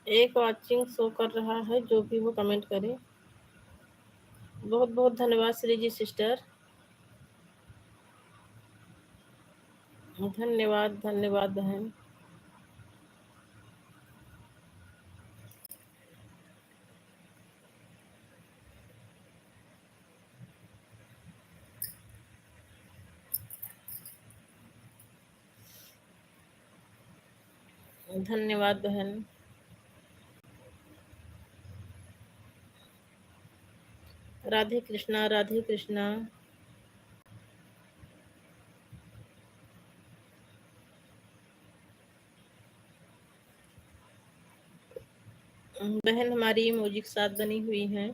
एक watching show कर रहा है, जो भी वो कमेंट करे। बहुत बहुत धन्यवाद श्री जी सिस्टर। धन्यवाद धन्यवाद बहन। धन्यवाद बहन। राधे कृष्णा राधे कृष्णा। बहन हमारी इमोजी के साथ बनी हुई है।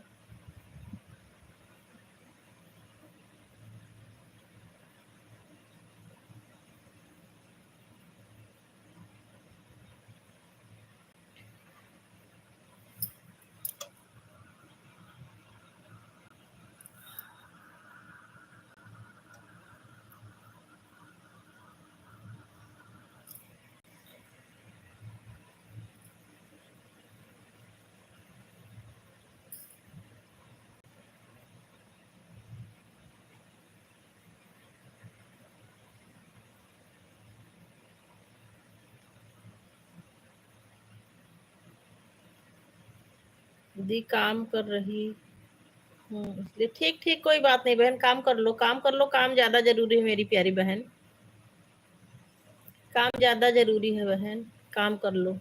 दी काम कर रही हूँ इसलिए। ठीक ठीक, कोई बात नहीं बहन, काम कर लो काम कर लो, काम ज्यादा जरूरी है मेरी प्यारी बहन। काम ज्यादा जरूरी है बहन, काम कर लो।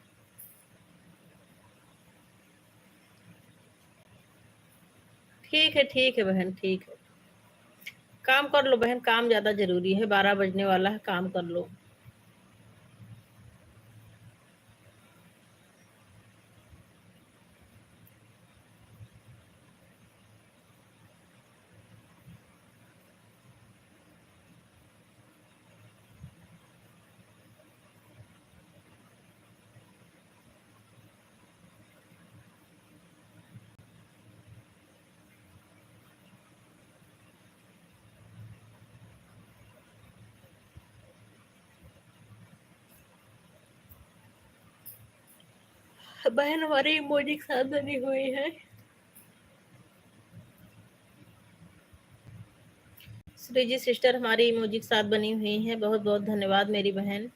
ठीक है बहन, ठीक है। काम कर लो बहन, काम ज्यादा जरूरी है, 12 बजने वाला है, काम कर लो। बहन हमारी इमोजी के साथ बनी हुई है। श्री जी सिस्टर हमारी इमोजी के साथ बनी हुई है। बहुत बहुत धन्यवाद मेरी बहन।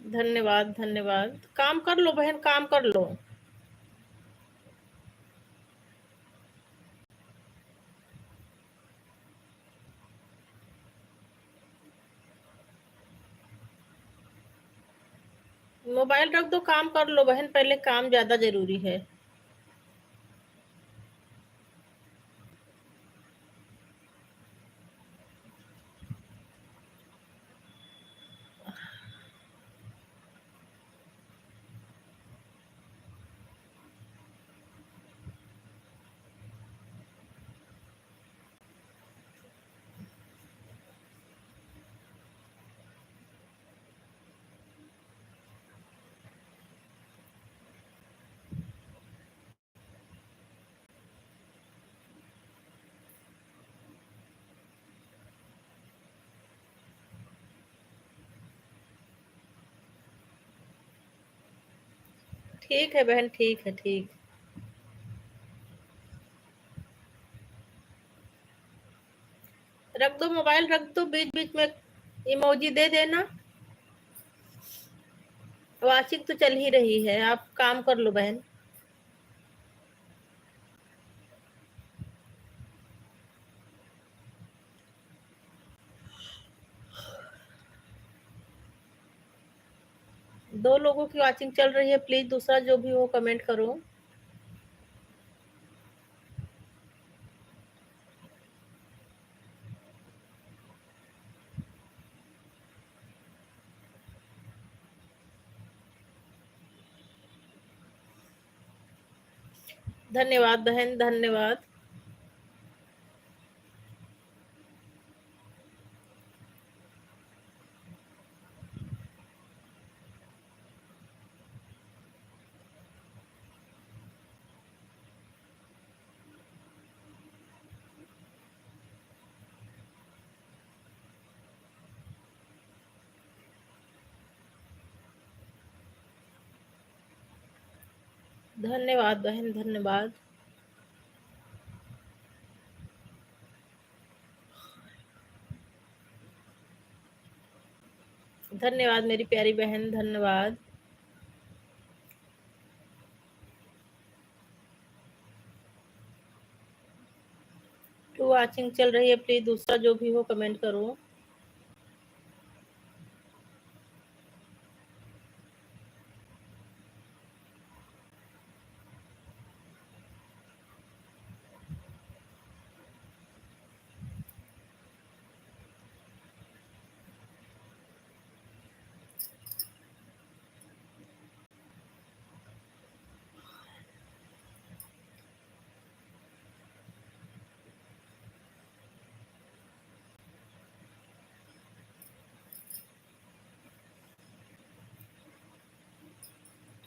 धन्यवाद धन्यवाद। काम कर लो बहन, काम कर लो। मोबाइल रख दो, काम कर लो बहन, पहले काम ज्यादा जरूरी है। ठीक है बहन, ठीक है, ठीक। रख दो मोबाइल, रख दो, बीच बीच में इमोजी दे देना। वाचिंग तो चल ही रही है, आप काम कर लो बहन। दो लोगों की वाचिंग चल रही है, प्लीज दूसरा जो भी हो कमेंट करो। धन्यवाद बहन, धन्यवाद। धन्यवाद बहन, धन्यवाद। धन्यवाद मेरी प्यारी बहन, धन्यवाद। टू वॉचिंग चल रही है, प्लीज दूसरा जो भी हो कमेंट करो।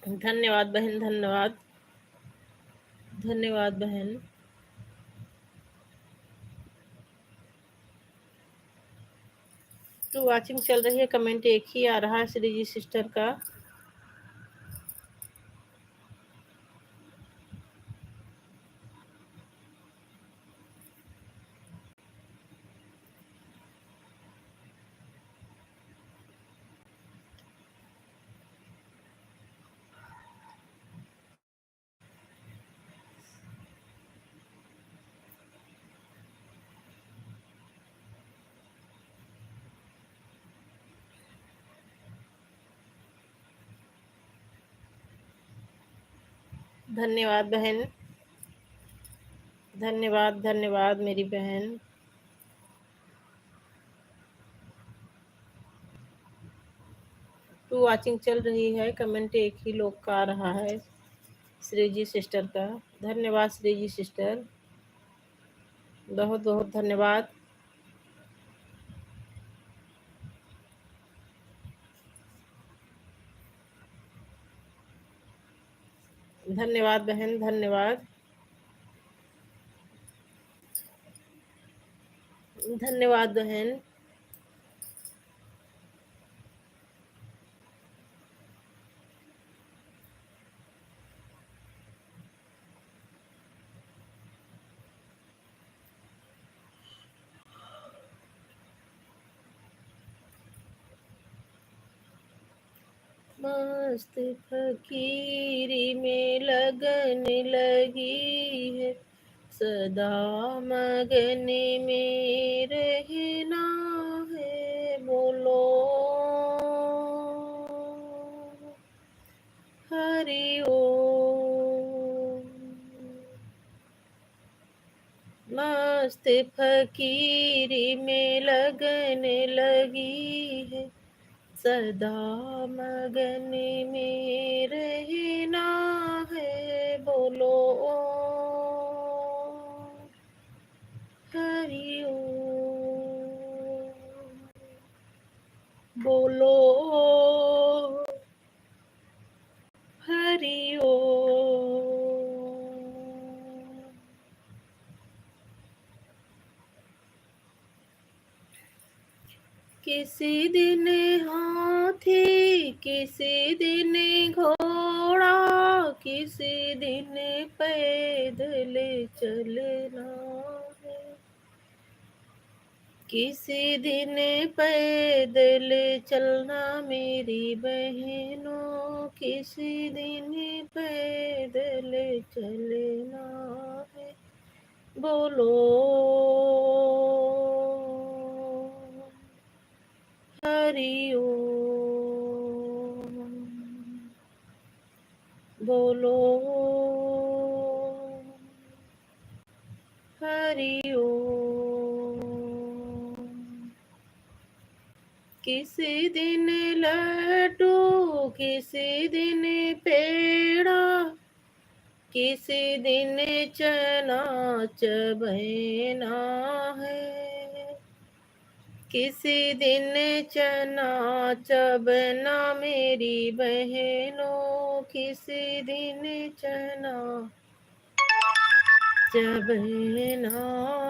धन्यवाद बहन, धन्यवाद। धन्यवाद बहन। टू वॉचिंग चल रही है, कमेंट एक ही आ रहा है श्री जी सिस्टर का। धन्यवाद बहन, धन्यवाद, धन्यवाद मेरी बहन। टू वॉचिंग चल रही है, कमेंट एक ही लोग का आ रहा है श्री जी सिस्टर का। धन्यवाद श्री जी सिस्टर, बहुत बहुत धन्यवाद। धन्यवाद बहन, धन्यवाद। धन्यवाद बहन। मस्त फकीरी में लगन लगी है, सदा मगन में रहना है, बोलो हरि ओम। मस्त फकीरी में लगन लगी है, सदा मगन में रहना है, बोलो ओम हरि ओम, बोलो ओम हरि ओम। किसी दिन हाथी, किसी दिन घोड़ा, किसी दिन पैदल चलना है, किसी दिन पैदल चलना मेरी बहनों, किसी दिन पैदल चलना है, बोलो हरि ओम, बोलो हरि ओम। किसी दिन लड्डू, किसी दिन पेड़ा, किसी दिन चना चबैना है, किसी दिन चना चबना मेरी बहनों, किसी दिन चना चबना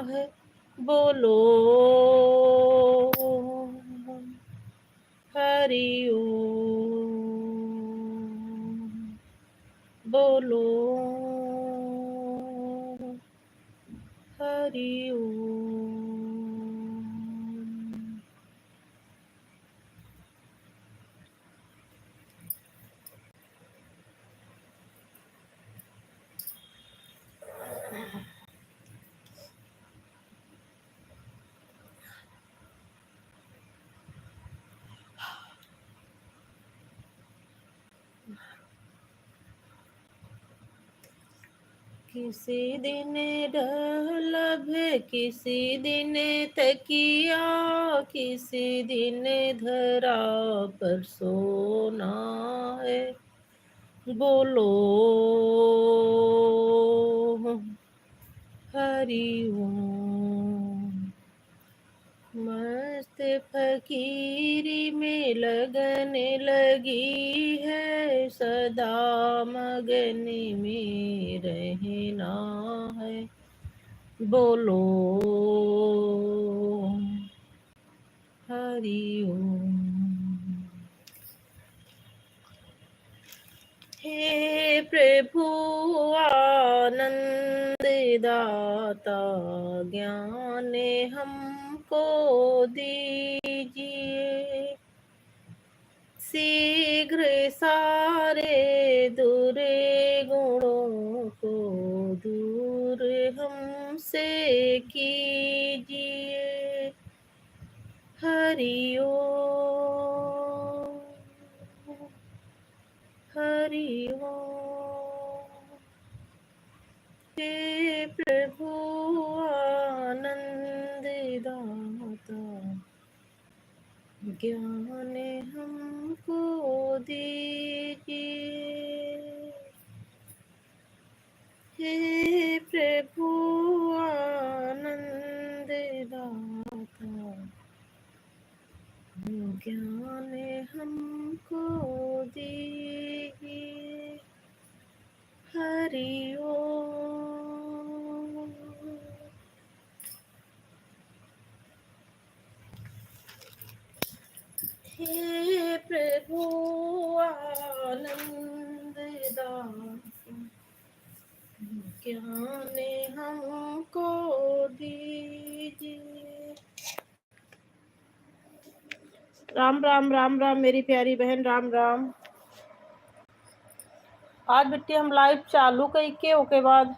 है, बोलो हरि ओम, बोलो हरि ओम। किसी दिन डलब, किसी दिन तकिया, किसी दिन धरा पर सोना है। बोलो हरि ओम। मस्त फकीरी में लगन लगी है, सदा मगन में रहना है। बोलो हरि ओम। हे प्रभु आनंद दाता, ज्ञान हमको दीजिए। शीघ्र सारे दुर्गुणों को दूर हमसे कीजिए। हरि ओम हरि ओम। हे प्रभु आनंद दाता, ज्ञान हमको दीजिए। हे प्रभु आनंद दाता, ज्ञान हमको दीजिए। हरि ओम। हे प्रभु आनंद दाता, ज्ञान हमको दीजिए। राम राम राम राम मेरी प्यारी बहन, राम राम। आज बेटी हम लाइव चालू कई के ओके बाद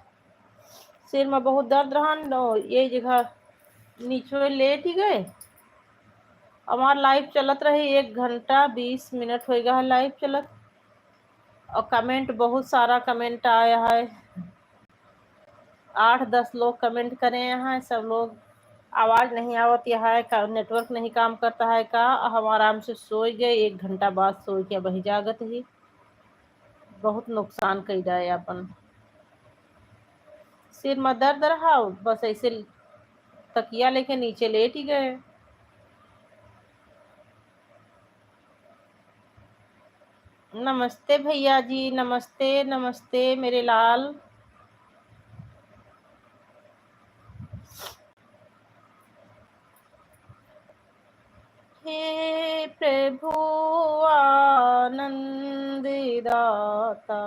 सिर में बहुत दर्द रहा न, ये जगह नीचे लेट ही गए। हमार लाइव चलत रही 1 घंटा 20 मिनट हो गया है लाइव चलत, और कमेंट बहुत सारा कमेंट आया है। 8-10 लोग कमेंट करे हैं, सब लोग आवाज नहीं आवती है का, नेटवर्क नहीं काम करता है का। हम आराम से सोई गए, 1 घंटा बाद सोई के वही जागत ही। बहुत नुकसान कर जाए अपन। सिर में दर्द रहा, बस ऐसे तकिया लेके नीचे लेट ही गए। नमस्ते भैया जी, नमस्ते नमस्ते मेरे लाल। हे प्रभु आनंद दाता,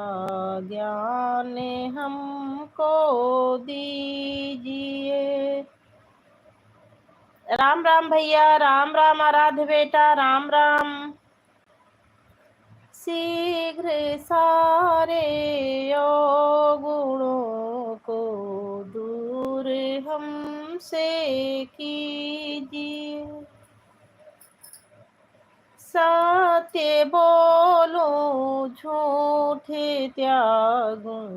ज्ञान हमको दीजिए। राम राम भैया, राम राम आराध्य बेटा, राम राम। शीघ्र सारे अवगुणों को दूर हमसे कीजिए। सत्य बोलो झूठे त्यागों,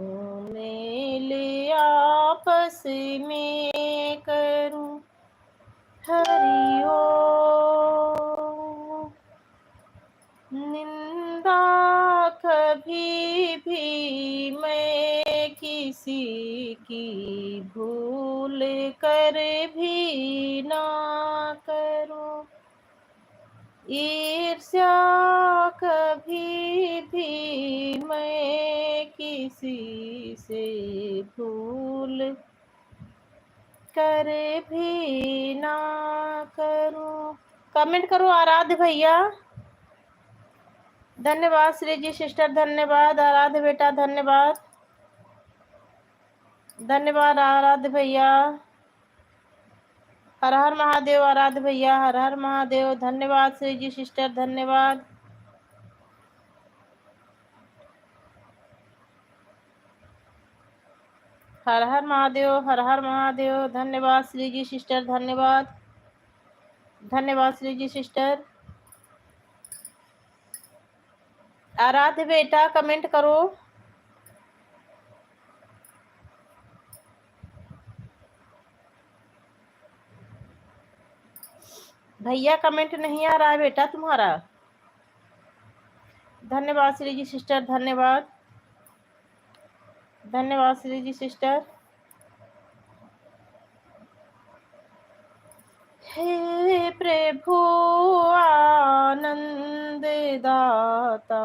मेल आपस में करूं। हरि ओम। निंदा कभी भी मैं किसी की भूल कर भी ना करूं। ईर्ष्या कभी भी मैं किसी से भूल कर भी ना करूं। कमेंट करो आराध्य भैया। धन्यवाद श्री जी सिस्टर, धन्यवाद आराध्य बेटा, धन्यवाद धन्यवाद आराध्य भैया। हर हर महादेव आराध्य भैया, हर हर महादेव। धन्यवाद श्री जी सिस्टर, धन्यवाद। हर हर महादेव, हर हर महादेव। धन्यवाद श्री जी सिस्टर, धन्यवाद धन्यवाद श्री जी सिस्टर। आराध्य बेटा कमेंट करो। भैया कमेंट नहीं आ रहा है बेटा तुम्हारा। धन्यवाद श्री जी सिस्टर, धन्यवाद धन्यवाद श्री जी सिस्टर। हे प्रभु आनंद दाता,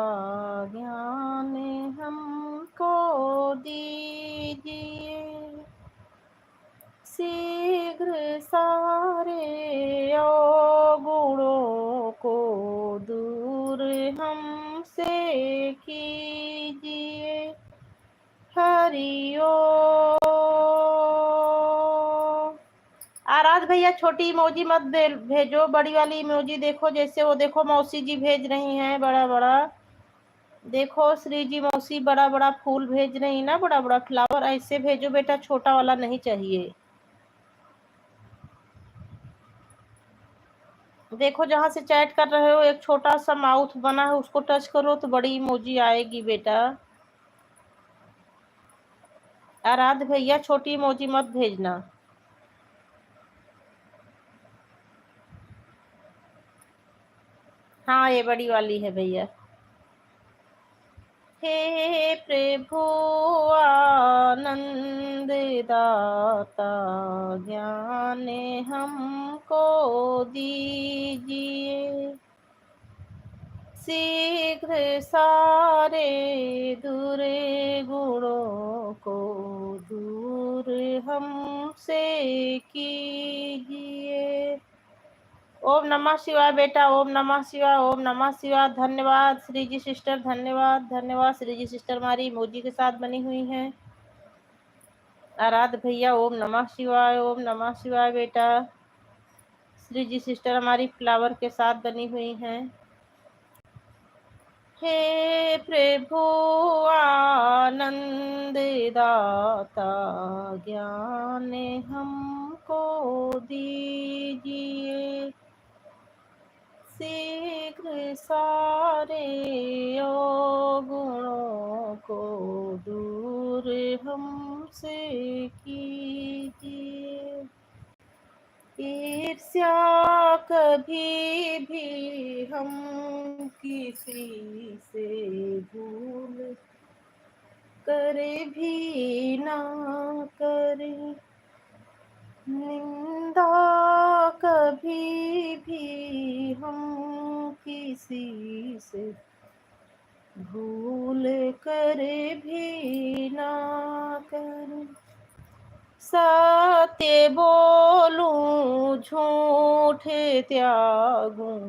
ज्ञान हमको दीजिए, शीघ्र सारे अवगुणों को दूर हमसे कीजिए। हरि ओम। आराध भैया छोटी इमोजी मत भेजो, बड़ी वाली इमोजी देखो, जैसे वो देखो मौसी जी भेज रही हैं बड़ा बड़ा। देखो श्री जी मौसी बड़ा बड़ा फूल भेज रही ना, बड़ा बड़ा फ्लावर, ऐसे भेजो बेटा, छोटा वाला नहीं चाहिए। देखो जहां से चैट कर रहे हो एक छोटा सा माउथ बना है, उसको टच करो तो बड़ी इमोजी आएगी बेटा। आराध भैया छोटी इमोजी मत भेजना। हाँ ये बड़ी वाली है भैया। हे प्रभु आनंद दाता, ज्ञान हमको दीजिए, शीघ्र सारे दुर्गुणों को दूर हमसे कीजिए। ओम नमः शिवाय बेटा, ओम नमः शिवाय, ओम नमः शिवाय। धन्यवाद श्री जी सिस्टर, धन्यवाद धन्यवाद श्री जी सिस्टर हमारी इमोजी के साथ बनी हुई हैं। आराध भैया ओम नमः शिवाय, ओम नमः शिवाय बेटा। श्री जी सिस्टर हमारी फ्लावर के साथ बनी हुई हैं। हे प्रभु आनंद दाता, ज्ञान हमको दीजिए, शीघ्र सारे अवगुणों को दूर हमसे कीजिए। ईर्ष्या कभी भी हम किसी से भूल कर भी ना करें, निंदा कभी भी हम किसी से भूल कर भी ना करें। सत्य बोलूं झूठ त्यागूं,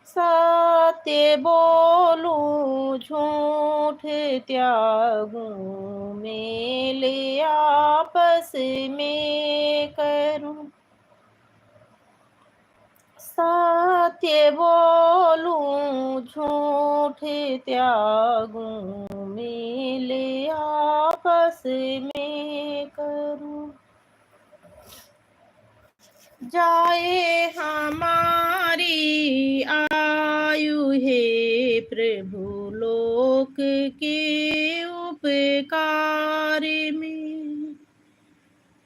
सत्य बोलूं झूठ त्यागूं, मेले आपस में करूं। सत्य बोलूं झूठ त्यागूं, मेले आपस में करूं। जाए हमारी आयु हे प्रभु लोक के उपकार में,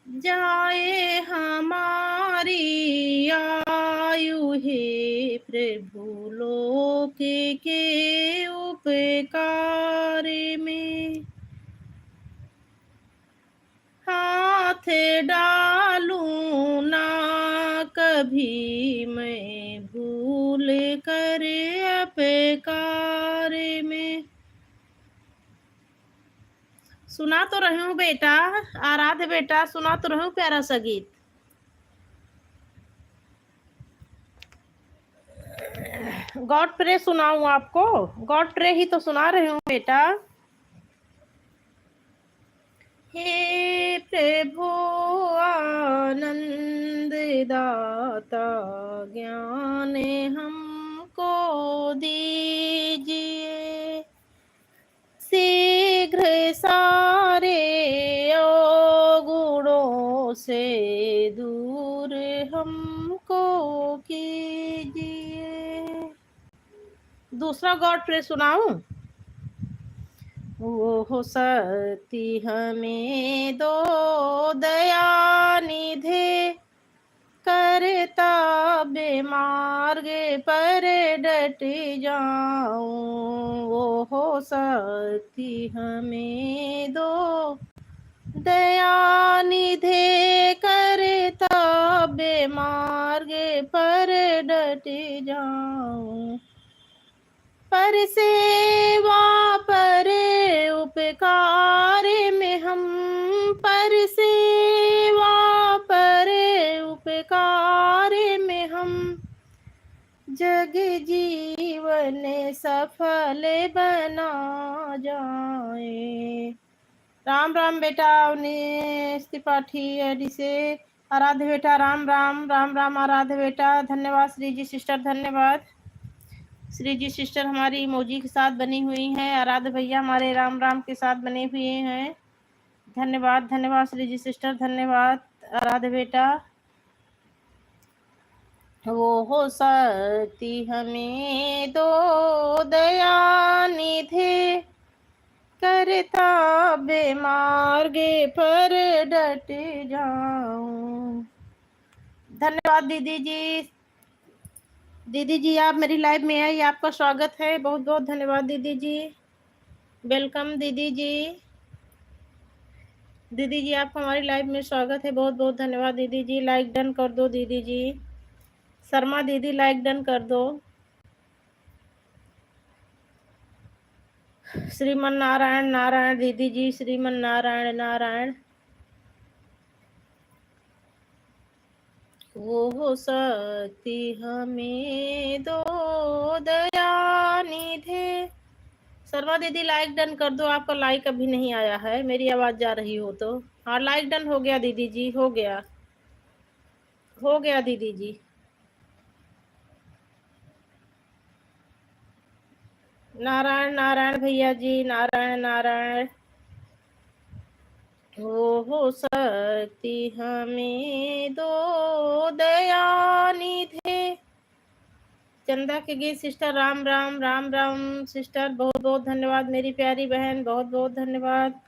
जाए हमारी आयु हे प्रभु लोक के उपकार में। हाथ डालूं ना कभी मैं भूल कर अपकार में। सुना तो रही हूँ बेटा, आराध्य बेटा सुना तो रही हूँ प्यारा सा गीत। गॉड प्रे सुनाऊं आपको? गॉड प्रे ही तो सुना रही हूँ बेटा। हे प्रभु आनंद दाता, ज्ञान हमको दीजिए, शीघ्र सारे अवगुणों से दूर हमको कीजिए। दूसरा गॉड प्रे सुनाऊं? वो हो सकती हमें दो दया निधे, करता बेमार्ग पर डट जाऊं। वो हो सकती हमें दो दया निधे, करता बेमार्ग पर डट जाऊं। पर सेवा पर उपकार में हम, पर सेवा पर उपकार में हम, जग जीवन सफल बना जाए। राम राम बेटा अवनीश त्रिपाठी एडी से। आराध्य बेटा राम राम, राम राम आराध्य बेटा। धन्यवाद श्री जी सिस्टर, धन्यवाद श्री जी सिस्टर हमारी इमोजी के साथ बनी हुई हैं। आराध्य भैया हमारे राम राम के साथ बने हुए हैं। धन्यवाद धन्यवाद श्री जी सिस्टर, धन्यवाद आराध्य बेटा। वो हो सकती हमें दो दया निधे, करता बेमार्गे पर डट जाऊं। धन्यवाद दीदी जी। दीदी जी आप मेरी लाइव में आई, आपका स्वागत है। बहुत बहुत धन्यवाद दीदी जी, वेलकम दीदी जी। दीदी जी आपका हमारी लाइव में स्वागत है, बहुत बहुत धन्यवाद दीदी जी। लाइक डन कर दो दीदी जी। शर्मा दीदी लाइक डन कर दो। श्रीमन नारायण नारायण दीदी जी, श्रीमन नारायण नारायण। वो हो सकती हमें दो दया निधे। शर्मा दीदी लाइक डन कर दो, आपका लाइक अभी नहीं आया है, मेरी आवाज जा रही हो तो। हाँ लाइक डन हो गया दीदी जी, हो गया हो गया दीदी जी। नारायण नारायण भैया जी, नारायण नारायण। वो हो सकती हमें दो दया निधे। चंदा के गीत सिस्टर राम राम, राम राम सिस्टर, बहुत बहुत धन्यवाद मेरी प्यारी बहन, बहुत बहुत धन्यवाद।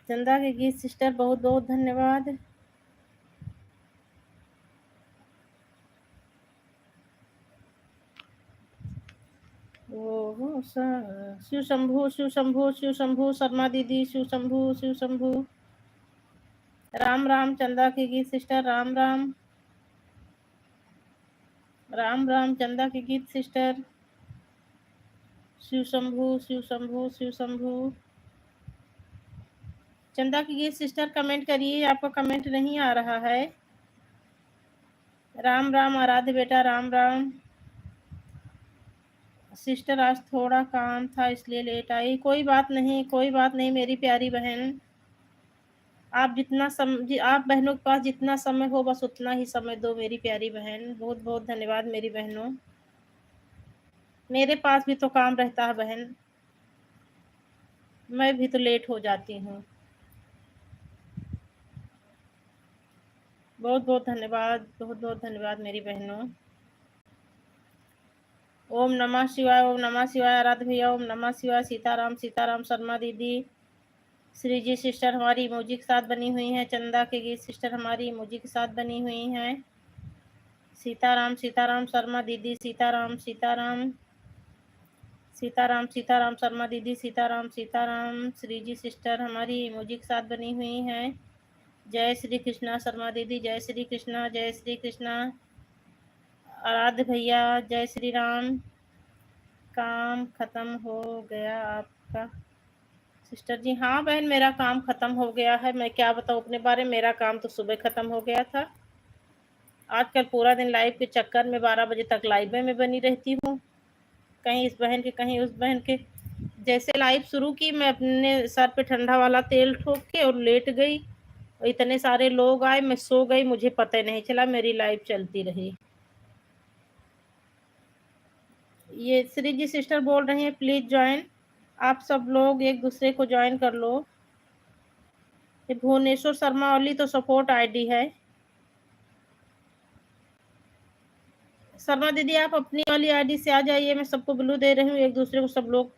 चंदा के गीत सिस्टर बहुत बहुत धन्यवाद। ओहो शिव शंभु शिव शंभु शिव शंभु, शर्मा दीदी शिव शंभु शिव शंभु। राम राम चंदा के गीत सिस्टर, राम राम, राम राम चंदा के गीत सिस्टर। शिव शंभु शिव शंभु शिव शंभु। चंदा की गीत सिस्टर कमेंट करिए, आपका कमेंट नहीं आ रहा है। राम राम आराध्य बेटा, राम राम सिस्टर। आज थोड़ा काम था इसलिए लेट आई। कोई बात नहीं, कोई बात नहीं मेरी प्यारी बहन। आप जितना आप बहनों के पास जितना समय हो बस उतना ही समय दो मेरी प्यारी बहन। बहुत बहुत धन्यवाद मेरी बहनों। मेरे पास भी तो काम रहता है बहन, मैं भी तो लेट हो जाती हूँ। बहुत बहुत धन्यवाद, बहुत बहुत धन्यवाद मेरी बहनों। ओम नमः शिवाय, ओम नमः शिवाय आराध्य भैया, ओम नमः शिवाय। सीताराम सीताराम शर्मा दीदी, श्री जी सिस्टर हमारी इमोजी के साथ बनी हुई हैं। चंदा के गीत सिस्टर हमारी इमोजी के साथ बनी हुई हैं। सीताराम सीताराम शर्मा दीदी, सीताराम सीताराम सीताराम सीताराम शर्मा दीदी, सीताराम सीताराम। श्री जी सिस्टर हमारी इमोजी के साथ बनी हुई हैं। जय श्री कृष्णा शर्मा दीदी, जय श्री कृष्णा, जय श्री कृष्णा। आराध्य भैया जय श्री राम। काम खत्म हो गया आपका? सिस्टर जी हाँ बहन, मेरा काम खत्म हो गया है। मैं क्या बताऊँ अपने बारे में, मेरा काम तो सुबह खत्म हो गया था। आजकल पूरा दिन लाइव के चक्कर में 12 बजे तक लाइव में बनी रहती हूँ, कहीं इस बहन के कहीं उस बहन के। जैसे लाइव शुरू की मैं अपने सर पे ठंडा वाला तेल ठोक के और लेट गई, और इतने सारे लोग आए, मैं सो गई, मुझे पता ही नहीं चला, मेरी लाइव चलती रही। ये श्री जी सिस्टर बोल रही हैं प्लीज ज्वाइन, आप सब लोग एक दूसरे को ज्वाइन कर लो। ये भुवनेश्वर शर्मा ओली तो सपोर्ट आईडी है। शर्मा दीदी आप अपनी वाली आईडी से आ जाइए, मैं सबको ब्लू दे रही हूँ, एक दूसरे को सब लोग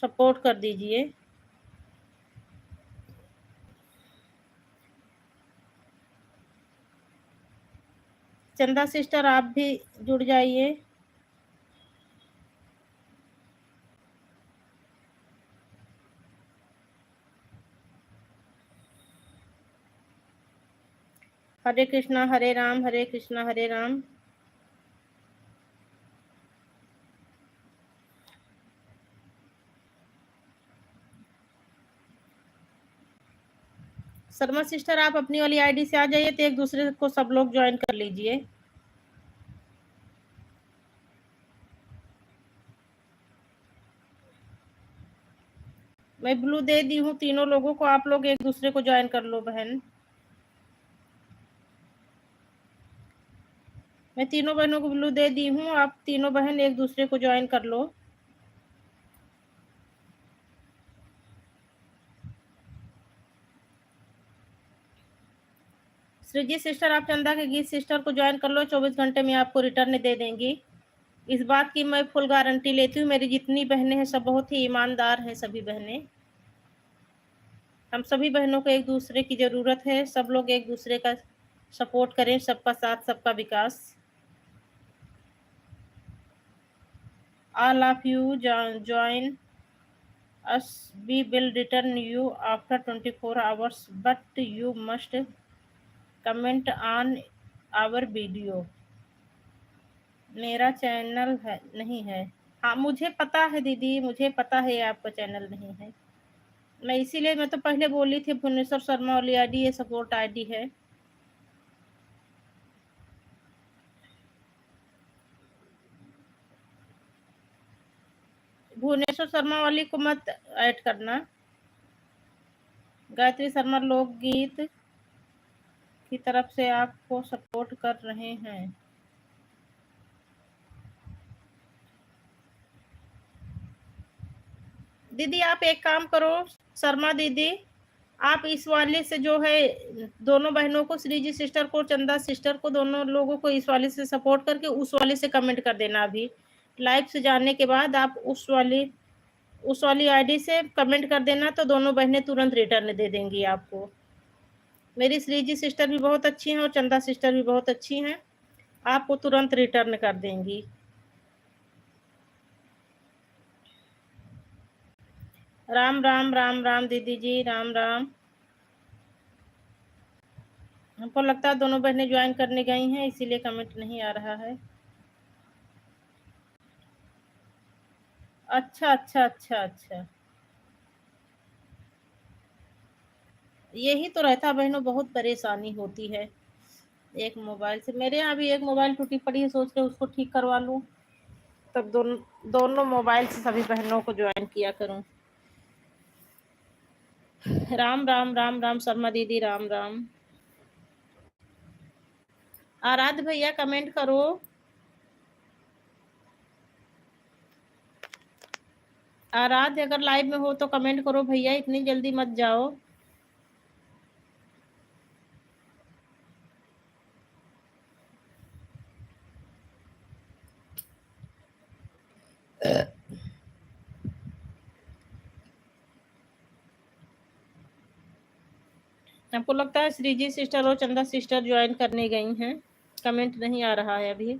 सपोर्ट कर दीजिए। चंदा सिस्टर आप भी जुड़ जाइए। हरे कृष्णा हरे राम, हरे कृष्णा हरे राम। शर्मा सिस्टर आप अपनी वाली आईडी से आ जाइए, तो एक दूसरे को सब लोग ज्वाइन कर लीजिए। मैं ब्लू दे दी हूँ तीनों लोगों को, आप लोग एक दूसरे को ज्वाइन कर लो बहन। मैं तीनों बहनों को ब्लू दे दी हूँ, आप तीनों बहन एक दूसरे को ज्वाइन कर लो। सृजी सिस्टर आप चंदा के गीत सिस्टर को ज्वाइन कर लो, 24 घंटे में आपको रिटर्न दे देंगी। इस बात की मैं फुल गारंटी लेती हूँ, मेरी जितनी बहनें हैं सब बहुत ही ईमानदार हैं, सभी बहनें। हम सभी बहनों को एक दूसरे की जरूरत है, सब लोग एक दूसरे का सपोर्ट करें, सबका साथ सबका विकास। All of you join us, we will return you after 24 hours, but you must comment on our video। मेरा चैनल है नहीं है। हाँ मुझे पता है दीदी, मुझे पता है आपका चैनल नहीं है, मैं इसीलिए मैं तो पहले बोली थी भुवनेश्वर शर्मा वाली आईडी ये सपोर्ट आईडी है। भुवनेश्वर शर्मा वाली को मत ऐड करना। गायत्री शर्मा लोकगीत की तरफ से आपको सपोर्ट कर रहे हैं। दीदी आप एक काम करो, शर्मा दीदी आप इस वाले से जो है दोनों बहनों को, श्री जी सिस्टर को चंदा सिस्टर को, दोनों लोगों को इस वाले से सपोर्ट करके उस वाले से कमेंट कर देना। अभी लाइव से जाने के बाद आप उस वाली आईडी से कमेंट कर देना, तो दोनों बहनें तुरंत रिटर्न दे देंगी आपको। मेरी श्री जी सिस्टर भी बहुत अच्छी हैं और चंदा सिस्टर भी बहुत अच्छी हैं, आपको तुरंत रिटर्न कर देंगी। राम राम राम राम दीदी जी, राम राम। हमको लगता है दोनों बहनें ज्वाइन करने गई हैं, इसीलिए कमेंट नहीं आ रहा है। अच्छा अच्छा अच्छा अच्छा, यही तो रहता है बहनों, बहुत परेशानी होती है एक मोबाइल से। मेरे यहाँ भी एक मोबाइल टूटी पड़ी है, सोच रहे उसको ठीक करवा लूँ, तब दोनों मोबाइल से सभी बहनों को ज्वाइन किया करूँ। राम राम राम राम शर्मा दीदी, राम राम। आराध्य भैया कमेंट करो। आराध्य अगर लाइव में हो तो कमेंट करो भैया, इतनी जल्दी मत जाओ। आपको लगता है श्रीजी सिस्टर और चंदा सिस्टर ज्वाइन करने गई हैं, कमेंट नहीं आ रहा है अभी।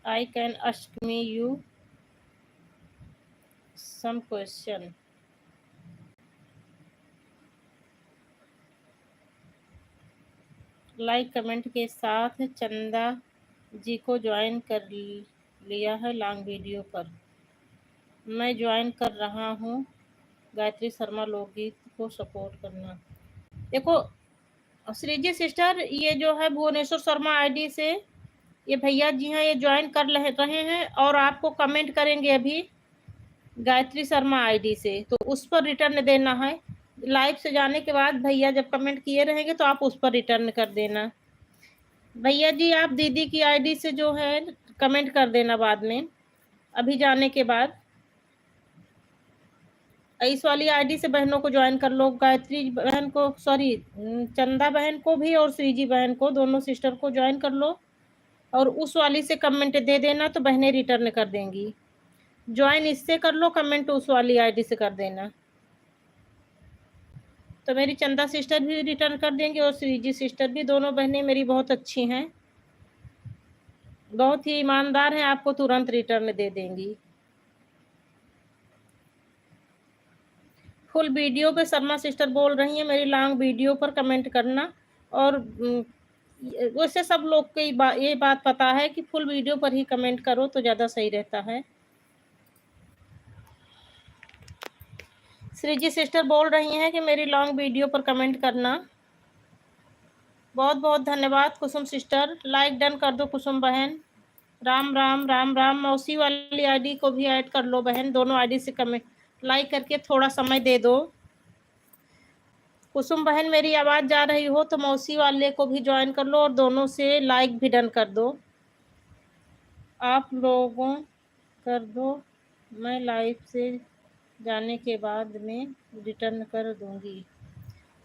I can ask me you some question। Like comment के साथ चंदा जी को ज्वाइन कर लिया है लॉन्ग वीडियो पर। मैं ज्वाइन कर रहा हूँ। गायत्री शर्मा लोकगीत को सपोर्ट करना। देखो श्रीजी सिस्टर, ये जो है भुवनेश्वर शर्मा आईडी से ये भैया जी हैं, ये ज्वाइन कर रहे हैं और आपको कमेंट करेंगे अभी गायत्री शर्मा आईडी से, तो उस पर रिटर्न देना है। लाइव से जाने के बाद भैया जब कमेंट किए रहेंगे तो आप उस पर रिटर्न कर देना। भैया जी आप दीदी की आईडी से जो है कमेंट कर देना बाद में, अभी जाने के बाद। इस वाली आईडी से बहनों को ज्वाइन कर लो, गायत्री बहन को, सॉरी चंदा बहन को भी और श्रीजी बहन को, दोनों सिस्टर को ज्वाइन कर लो और उस वाली से कमेंट दे देना तो बहनें रिटर्न कर देंगी। ज्वाइन इससे कर लो, कमेंट उस वाली आईडी से कर देना तो मेरी चंदा सिस्टर भी रिटर्न कर देंगे और श्रीजी सिस्टर भी। दोनों बहनें मेरी बहुत अच्छी हैं, बहुत ही ईमानदार हैं, आपको तुरंत रिटर्न दे देंगी। फुल वीडियो पे शर्मा सिस्टर बोल रही हैं, मेरी लॉन्ग वीडियो पर कमेंट करना। और वैसे सब लोग को ये बात पता है कि फुल वीडियो पर ही कमेंट करो तो ज़्यादा सही रहता है। श्रीजी सिस्टर बोल रही हैं कि मेरी लॉन्ग वीडियो पर कमेंट करना। बहुत बहुत धन्यवाद कुसुम सिस्टर, लाइक डन कर दो कुसुम बहन। राम राम राम राम। मौसी वाली आईडी को भी ऐड कर लो बहन, दोनों आईडी से कमेंट लाइक करके थोड़ा समय दे दो। कुसुम बहन मेरी आवाज़ जा रही हो तो मौसी वाले को भी ज्वाइन कर लो और दोनों से लाइक भी डन कर दो। आप लोगों कर दो, मैं लाइव से जाने के बाद में रिटर्न कर दूंगी।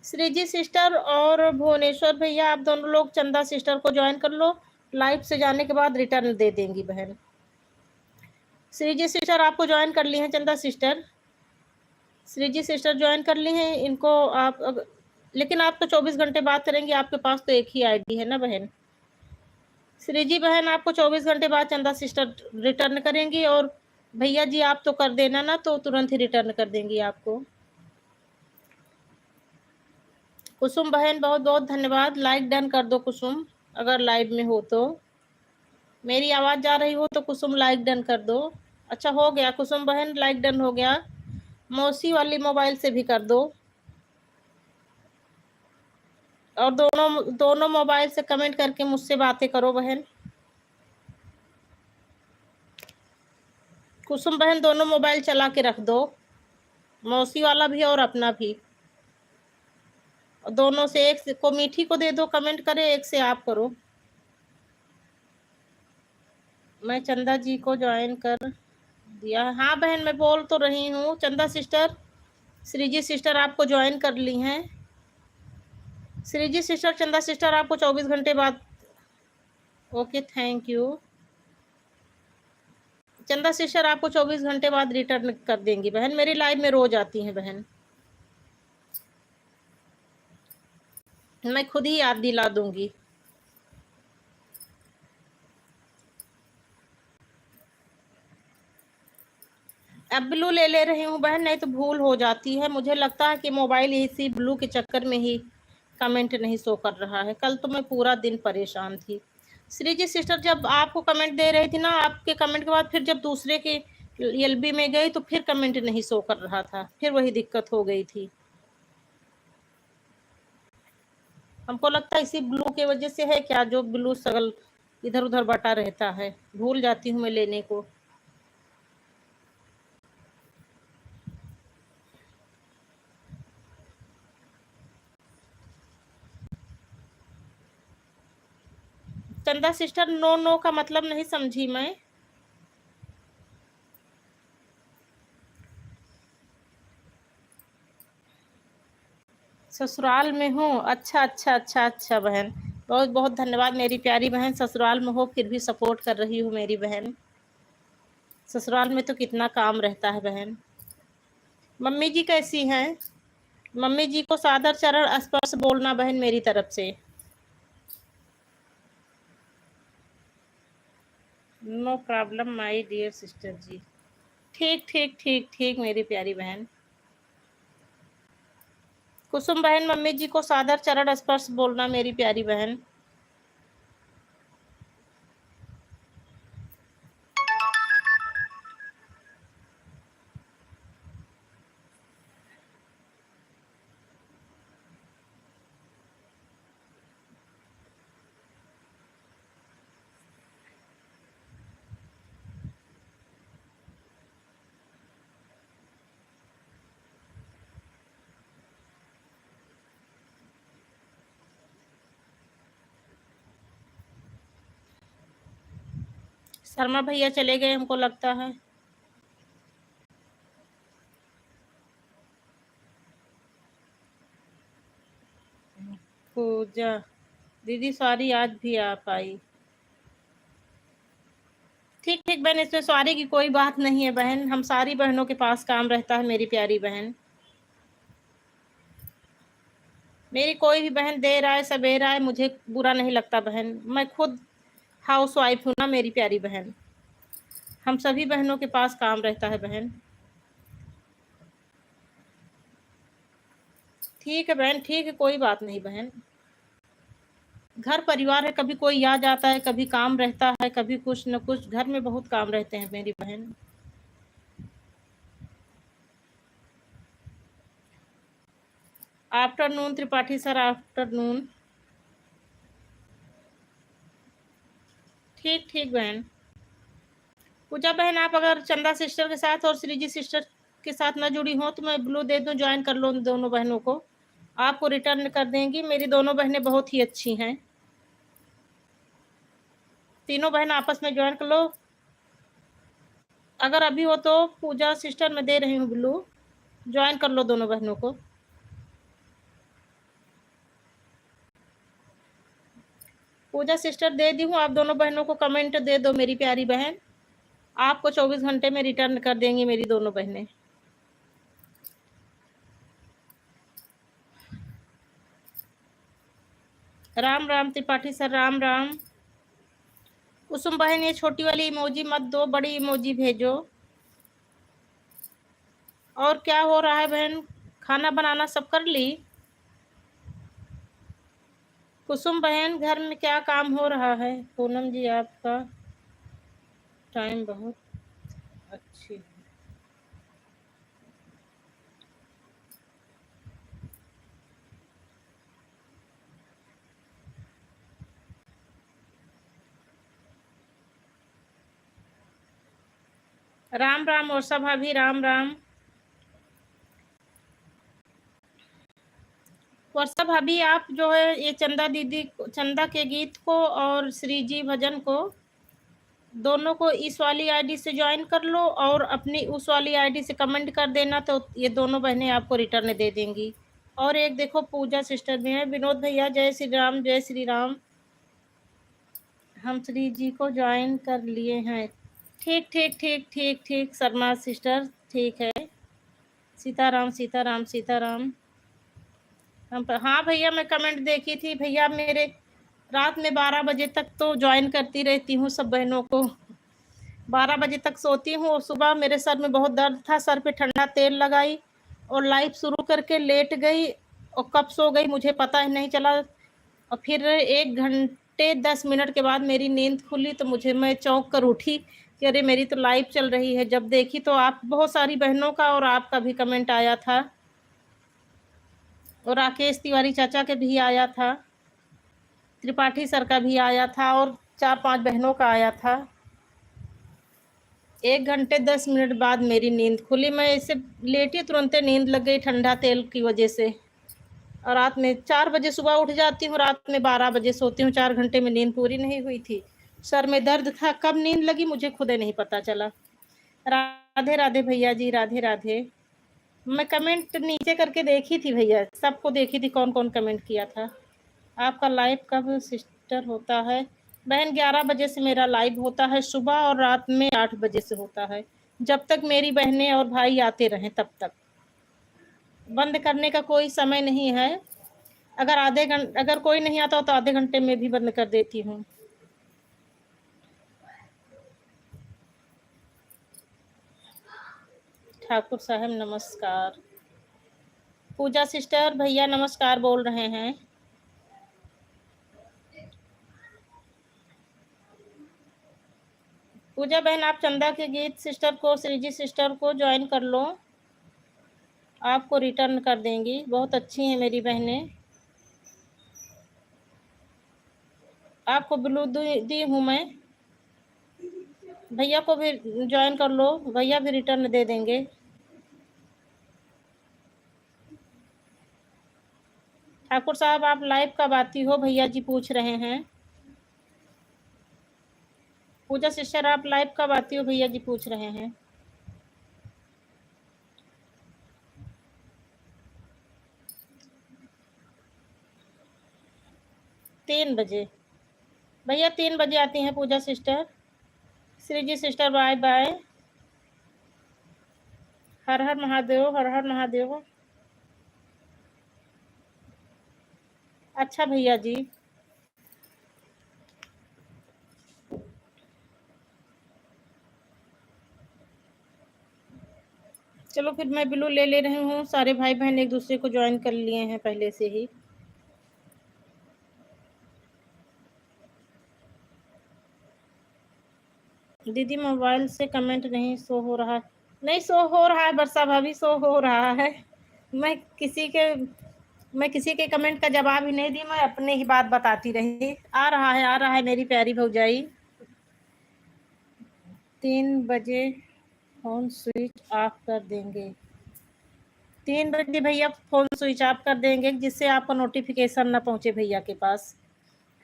श्रीजी सिस्टर और भुवनेश्वर भैया आप दोनों लोग चंदा सिस्टर को ज्वाइन कर लो, लाइव से जाने के बाद रिटर्न दे देंगी बहन। श्रीजी सिस्टर आपको ज्वाइन कर ली हैं चंदा सिस्टर, श्रीजी सिस्टर ज्वाइन कर ली हैं इनको आप। लेकिन आप तो 24 घंटे बात करेंगे, आपके पास तो एक ही आईडी है ना बहन। श्रीजी बहन आपको 24 घंटे बाद चंदा सिस्टर रिटर्न करेंगी और भैया जी आप तो कर देना ना, तो तुरंत ही रिटर्न कर देंगी आपको। कुसुम बहन बहुत बहुत धन्यवाद, लाइक डन कर दो कुसुम, अगर लाइव में हो तो। मेरी आवाज़ जा रही हो तो कुसुम लाइक डन कर दो। अच्छा हो गया कुसुम बहन, लाइक डन हो गया। मौसी वाली मोबाइल से भी कर दो और दोनों दोनों मोबाइल से कमेंट करके मुझसे बातें करो बहन। कुसुम बहन दोनों मोबाइल चला के रख दो, मौसी वाला भी और अपना भी। दोनों से एक को मीठी को दे दो कमेंट करे, एक से आप करो। मैं चंदा जी को ज्वाइन कर दिया। हाँ बहन मैं बोल तो रही हूँ, चंदा सिस्टर श्रीजी सिस्टर आपको ज्वाइन कर ली हैं। श्रीजी सिस्टर चंदा सिस्टर आपको 24 घंटे बाद। Okay thank you. चंदा सिस्टर आपको 24 घंटे बाद रिटर्न कर देंगी बहन, मेरी लाइव में रोज आती हैं बहन, मैं खुद ही याद दिला दूंगी। अब ब्लू ले रही हूँ बहन, नहीं तो भूल हो जाती है। मुझे लगता है कि मोबाइल इसी ब्लू के चक्कर में ही कमेंट नहीं शो कर रहा है। कल तो मैं पूरा दिन परेशान थी। श्रीजी सिस्टर जब आपको कमेंट दे रही थी ना, आपके कमेंट के बाद फिर जब दूसरे के एलबी में गई तो फिर कमेंट नहीं शो कर रहा था, फिर वही दिक्कत हो गई थी। हमको लगता है इसी ब्लू के वजह से है क्या, जो ब्लू सगल इधर उधर बटा रहता है, भूल जाती हूँ मैं लेने को। चंदा सिस्टर नो नो का मतलब नहीं समझी मैं। ससुराल में हूँ, अच्छा अच्छा अच्छा अच्छा बहन, बहुत बहुत धन्यवाद मेरी प्यारी बहन। ससुराल में हो फिर भी सपोर्ट कर रही हूँ मेरी बहन। ससुराल में तो कितना काम रहता है बहन। मम्मी जी कैसी हैं? मम्मी जी को सादर चरण स्पर्श बोलना बहन मेरी तरफ से। No problem my dear sister ji. ठीक ठीक ठीक ठीक मेरी प्यारी बहन। कुसुम बहन मम्मी जी को सादर चरण स्पर्श बोलना मेरी प्यारी बहन। शर्मा भैया चले गए हमको लगता है। पूजा दीदी सॉरी आज भी आ पाई। ठीक ठीक बहन, इसमें सॉरी की कोई बात नहीं है बहन, हम सारी बहनों के पास काम रहता है मेरी प्यारी बहन। मेरी कोई भी बहन देर आए सवेर आए मुझे बुरा नहीं लगता बहन, मैं खुद हाउस वाइफ हूँ ना मेरी प्यारी बहन, हम सभी बहनों के पास काम रहता है बहन। ठीक है बहन, ठीक है, कोई बात नहीं बहन, घर परिवार है, कभी कोई आ जाता है, कभी काम रहता है, कभी कुछ न कुछ, घर में बहुत काम रहते हैं मेरी बहन। Afternoon Tripathi sir, afternoon. ठीक ठीक बहन। पूजा बहन आप अगर चंदा सिस्टर के साथ और श्रीजी सिस्टर के साथ न जुड़ी हो तो मैं ब्लू दे दूं, ज्वाइन कर लो दोनों बहनों को, आपको रिटर्न कर देंगी। मेरी दोनों बहनें बहुत ही अच्छी हैं, तीनों बहन आपस में ज्वाइन कर लो। अगर अभी हो तो पूजा सिस्टर मैं दे रही हूँ ब्लू, ज्वाइन कर लो दोनों बहनों को। पूजा सिस्टर दे दी हूँ, आप दोनों बहनों को कमेंट दे दो मेरी प्यारी बहन, आपको 24 घंटे में रिटर्न कर देंगी मेरी दोनों बहनें। राम राम त्रिपाठी सर, राम राम। कुसुम बहन ये छोटी वाली इमोजी मत दो, बड़ी इमोजी भेजो। और क्या हो रहा है बहन, खाना बनाना सब कर ली? कुसुम बहन घर में क्या काम हो रहा है? पूनम जी आपका टाइम बहुत अच्छी है। राम राम वर्षा भाभी, राम राम। वर्षा भाभी आप जो है ये चंदा दीदी, चंदा के गीत को और श्री जी भजन को दोनों को इस वाली आईडी से ज्वाइन कर लो और अपनी उस वाली आईडी से कमेंट कर देना, तो ये दोनों बहनें आपको रिटर्न दे देंगी। और एक देखो पूजा सिस्टर भी है। विनोद भैया जय श्री राम, जय श्री राम। हम श्री जी को ज्वाइन कर लिए हैं। ठीक ठीक ठीक ठीक ठीक शर्मा सिस्टर, ठीक है। सीताराम सीताराम सीताराम। हम हाँ भैया मैं कमेंट देखी थी भैया, मेरे रात में 12 बजे तक तो ज्वाइन करती रहती हूँ सब बहनों को, 12 बजे तक सोती हूँ और सुबह मेरे सर में बहुत दर्द था, सर पे ठंडा तेल लगाई और लाइव शुरू करके लेट गई और कब सो गई मुझे पता ही नहीं चला। और फिर 1 घंटे 10 मिनट के बाद मेरी नींद खुली तो मैं चौंक कर उठी कि अरे मेरी तो लाइव चल रही है। जब देखी तो आप बहुत सारी बहनों का और आपका भी कमेंट आया था और राकेश तिवारी चाचा के भी आया था, त्रिपाठी सर का भी आया था और 4-5 बहनों का आया था। 1 घंटे 10 मिनट बाद मेरी नींद खुली, मैं ऐसे लेटी तुरंत नींद लग गई ठंडा तेल की वजह से। और रात में 4 बजे सुबह उठ जाती हूँ, रात में 12 बजे सोती हूँ, 4 घंटे में नींद पूरी नहीं हुई थी। सर में दर्द था, कब नींद लगी मुझे खुद नहीं पता चला। राधे राधे भैया जी, राधे राधे। मैं कमेंट नीचे करके देखी थी भैया, सबको देखी थी कौन कौन कमेंट किया था। आपका लाइव कब सिस्टर होता है? बहन 11 बजे से मेरा लाइव होता है सुबह, और रात में 8 बजे से होता है, जब तक मेरी बहनें और भाई आते रहें तब तक। बंद करने का कोई समय नहीं है, अगर कोई नहीं आता हो तो आधे घंटे में भी बंद कर देती हूँ। ठाकुर साहब नमस्कार। पूजा सिस्टर भैया नमस्कार बोल रहे हैं। पूजा बहन आप चंदा के गीत सिस्टर को, श्रीजी सिस्टर को ज्वाइन कर लो, आपको रिटर्न कर देंगी, बहुत अच्छी हैं मेरी बहनें। आपको ब्लू दी हूँ मैं, भैया को भी ज्वाइन कर लो, भैया भी रिटर्न दे देंगे। ठाकुर साहब आप लाइव कब आती हो, भैया जी पूछ रहे हैं। पूजा सिस्टर आप लाइव कब आती हो, भैया जी पूछ रहे हैं। 3 बजे भैया, 3 बजे आती हैं पूजा सिस्टर। श्री जी सिस्टर बाय बाय। हर हर महादेव, हर हर महादेव। अच्छा भैया जी, चलो फिर मैं ब्लू ले ले रही हूँ। सारे भाई बहन एक दूसरे को ज्वाइन कर लिए हैं पहले से ही। दीदी मोबाइल से कमेंट नहीं शो हो रहा। नहीं शो हो रहा है वर्षा भाभी, शो हो रहा है। मैं किसी के मैं किसी के कमेंट का जवाब ही नहीं दी, मैं अपने ही बात बताती रही। आ रहा है, आ रहा है मेरी प्यारी भौजाई। 3 बजे फोन स्विच ऑफ कर देंगे। 3 बजे भैया फोन स्विच ऑफ कर देंगे, जिससे आपको नोटिफिकेशन ना पहुंचे भैया के पास।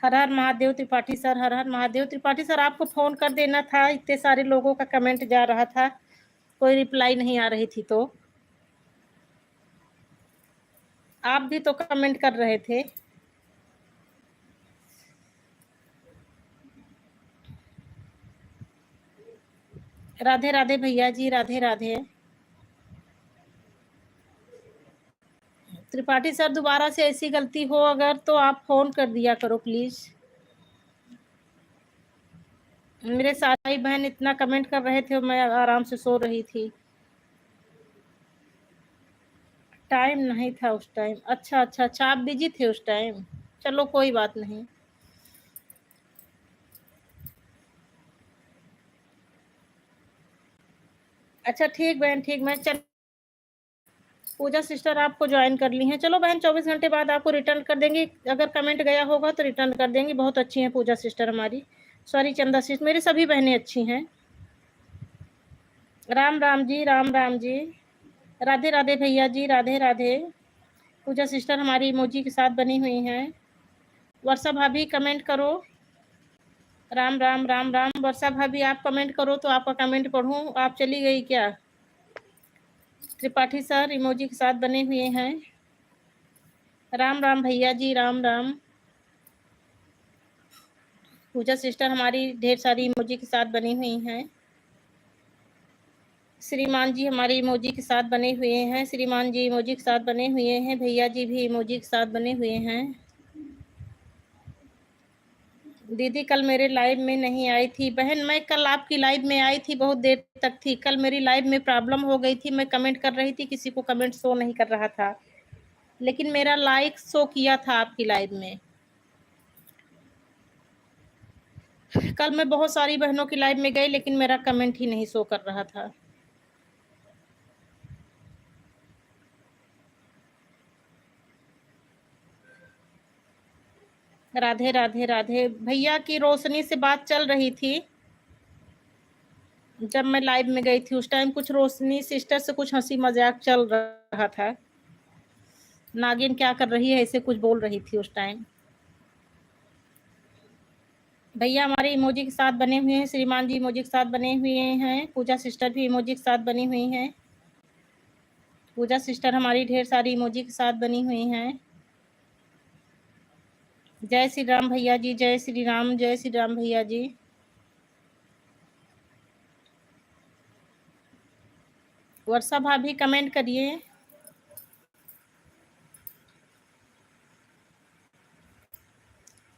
हर हर महादेव त्रिपाठी सर, हर हर महादेव त्रिपाठी सर। आपको फोन कर देना था, इतने सारे लोगों का कमेंट जा रहा था, कोई रिप्लाई नहीं आ रही थी, तो आप भी तो कमेंट कर रहे थे। राधे राधे भैया जी, राधे राधे। त्रिपाठी सर दोबारा से ऐसी गलती हो अगर तो आप फोन कर दिया करो प्लीज। मेरे सारे भाई बहन इतना कमेंट कर रहे थे, मैं आराम से सो रही थी। टाइम नहीं था उस टाइम। अच्छा अच्छा अच्छा, आप बिजी थे उस टाइम। चलो कोई बात नहीं। अच्छा ठीक बहन, ठीक। मैं चल पूजा सिस्टर आपको ज्वाइन कर ली हैं। चलो बहन 24 घंटे बाद आपको रिटर्न कर देंगे, अगर कमेंट गया होगा तो रिटर्न कर देंगे। बहुत अच्छी हैं पूजा सिस्टर हमारी। सॉरी चंदा सिस्टर, मेरी सभी बहनें अच्छी हैं। राम राम जी, राम राम जी। राधे राधे भैया जी, राधे राधे। पूजा सिस्टर हमारी इमोजी के साथ बनी हुई हैं। वर्षा भाभी कमेंट करो। राम राम, राम राम। वर्षा भाभी आप कमेंट करो तो आपका कमेंट पढ़ूं। आप चली गई क्या? त्रिपाठी सर इमोजी के साथ बने हुए हैं। राम राम भैया जी, राम राम। पूजा सिस्टर हमारी ढेर सारी इमोजी के साथ बनी हुई हैं। श्रीमान जी हमारे इमोजी के साथ बने हुए हैं। श्रीमान जी इमोजी के साथ बने हुए हैं। भैया जी भी इमोजी के साथ बने हुए हैं। दीदी कल मेरे लाइव में नहीं आई थी। बहन मैं कल आपकी लाइव में आई थी, बहुत देर तक थी। कल मेरी लाइव में प्रॉब्लम हो गई थी, मैं कमेंट कर रही थी, किसी को कमेंट शो नहीं कर रहा था, लेकिन मेरा लाइक शो किया था आपकी लाइव में। कल मैं बहुत सारी बहनों की लाइव में गई, लेकिन मेरा कमेंट ही नहीं शो कर रहा था। राधे राधे राधे। भैया की रोशनी से बात चल रही थी जब मैं लाइव में गई थी। उस टाइम कुछ रोशनी सिस्टर से कुछ हंसी मजाक चल रहा था। नागिन क्या कर रही है ऐसे कुछ बोल रही थी उस टाइम। भैया हमारे इमोजी के साथ बने हुए हैं। श्रीमान जी इमोजी के साथ बने हुए हैं। पूजा सिस्टर भी इमोजी के साथ बनी हुई हैं। पूजा सिस्टर हमारी ढेर सारी इमोजी के साथ बनी हुई हैं। जय श्री राम भैया जी, जय श्री राम, जय श्री राम भैया जी। वर्षा भाभी कमेंट करिए।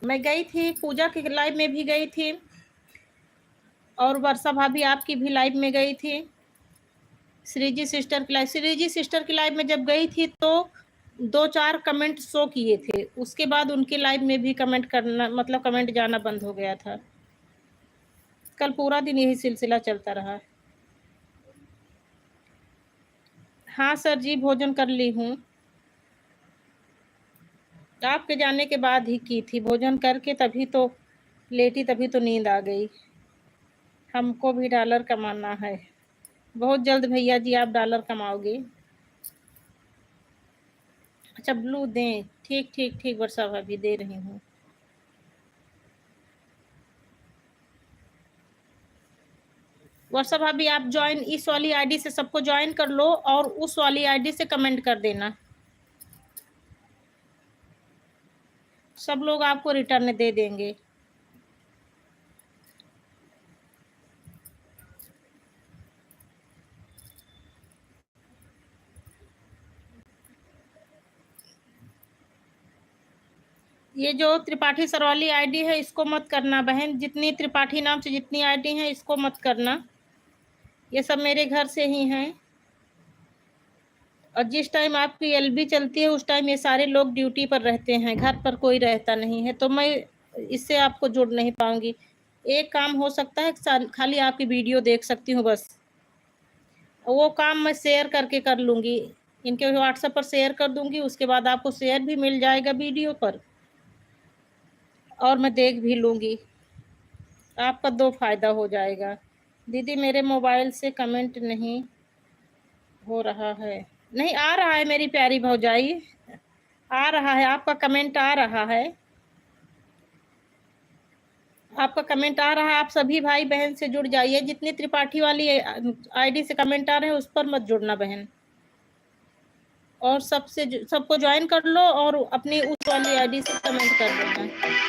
मैं गई थी, पूजा की लाइव में भी गई थी, और वर्षा भाभी आपकी भी लाइव में गई थी। श्रीजी सिस्टर की लाइव, श्रीजी सिस्टर की लाइव में जब गई थी तो 2-4 कमेंट शो किए थे, उसके बाद उनके लाइव में भी कमेंट करना, मतलब कमेंट जाना बंद हो गया था। कल पूरा दिन यही सिलसिला चलता रहा। हाँ सर जी, भोजन कर ली हूँ। आपके जाने के बाद ही की थी, भोजन करके तभी तो लेटी, तभी तो नींद आ गई। हमको भी डॉलर कमाना है। बहुत जल्द भैया जी आप डॉलर कमाओगे। अच्छा ब्लू दें, ठीक ठीक ठीक वर्षा भाभी दे रही हूँ। वर्षा भाभी आप ज्वाइन इस वाली आईडी से सबको ज्वाइन कर लो और उस वाली आईडी से कमेंट कर देना, सब लोग आपको रिटर्न दे देंगे। ये जो त्रिपाठी सर वाली आईडी है इसको मत करना बहन, जितनी त्रिपाठी नाम से जितनी आईडी है इसको मत करना, ये सब मेरे घर से ही हैं। और जिस टाइम आपकी एलबी चलती है उस टाइम ये सारे लोग ड्यूटी पर रहते हैं, घर पर कोई रहता नहीं है, तो मैं इससे आपको जुड़ नहीं पाऊंगी। एक काम हो सकता है, खाली आपकी वीडियो देख सकती हूँ बस, वो काम मैं शेयर करके कर लूँगी, इनके व्हाट्सएप पर शेयर कर दूँगी, उसके बाद आपको शेयर भी मिल जाएगा वीडियो पर और मैं देख भी लूँगी, आपका 2 फ़ायदा हो जाएगा। दीदी मेरे मोबाइल से कमेंट नहीं हो रहा है। नहीं आ रहा है मेरी प्यारी भौजाई, आ रहा है, आपका कमेंट आ रहा है, आपका कमेंट आ रहा है। आप सभी भाई बहन से जुड़ जाइए, जितनी त्रिपाठी वाली आईडी से कमेंट आ रहे हैं उस पर मत जुड़ना बहन, और सबको ज्वाइन कर लो और अपनी उस वाली आईडी से कमेंट कर देना।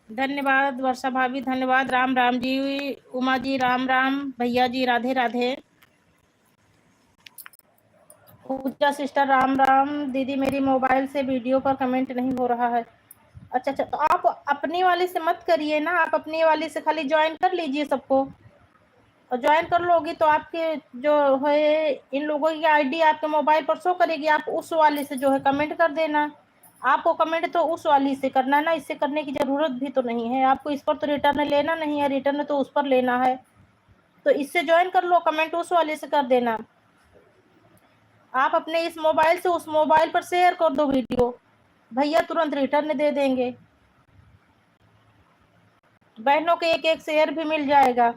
धन्यवाद वर्षा भाभी, धन्यवाद। राम राम जी, उमा जी राम राम, भैया जी राधे राधे, पूजा सिस्टर राम राम। दीदी मेरी मोबाइल से वीडियो पर कमेंट नहीं हो रहा है। अच्छा अच्छा, तो आप अपनी वाली से मत करिए ना, आप अपनी वाली से खाली ज्वाइन कर लीजिए सबको, और ज्वाइन कर लोगी तो आपके जो है इन लोगों की आईडी आपके मोबाइल पर शो करेगी, आप उस वाली से जो है कमेंट कर देना। आपको कमेंट तो उस वाली से करना ना, इससे करने की ज़रूरत भी तो नहीं है आपको, इस पर तो रिटर्न लेना नहीं है, रिटर्न तो उस पर लेना है, तो इससे ज्वाइन कर लो, कमेंट उस वाले से कर देना। आप अपने इस मोबाइल से उस मोबाइल पर शेयर कर दो वीडियो, भैया तुरंत रिटर्न दे देंगे, बहनों के एक एक शेयर भी मिल जाएगा।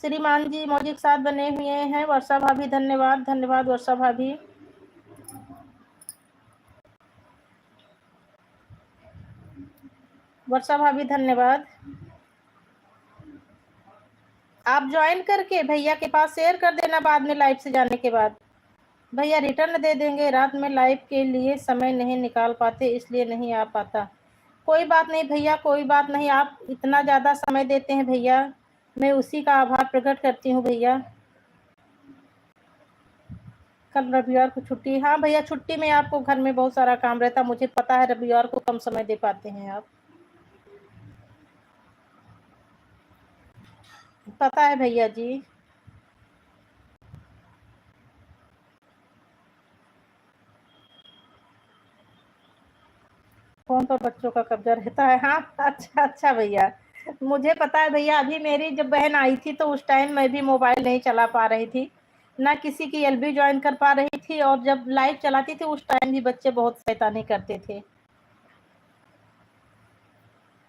श्रीमान जी मौजी के साथ बने हुए हैं, वर्षा भाभी धन्यवाद, धन्यवाद वर्षा भाभी। वर्षा भाभी धन्यवाद। आप ज्वाइन करके भैया के पास शेयर कर देना, बाद में लाइव से जाने के बाद भैया रिटर्न दे देंगे। रात में लाइव के लिए समय नहीं निकाल पाते इसलिए नहीं आ पाता। कोई बात नहीं भैया, कोई बात नहीं, आप इतना ज़्यादा समय देते हैं भैया, मैं उसी का आभार प्रकट करती हूँ भैया। कल रविवार को छुट्टी, हाँ भैया छुट्टी में आपको घर में बहुत सारा काम रहता, मुझे पता है, रविवार को कम समय दे पाते हैं आप, पता है भैया जी। फोन पर बच्चों का कब्जा रहता है, हाँ अच्छा अच्छा भैया, मुझे पता है भैया। अभी मेरी जब बहन आई थी तो उस टाइम मैं भी मोबाइल नहीं चला पा रही थी, ना किसी की एलबी ज्वाइन कर पा रही थी, और जब लाइव चलाती थी उस टाइम भी बच्चे बहुत शैतानी करते थे।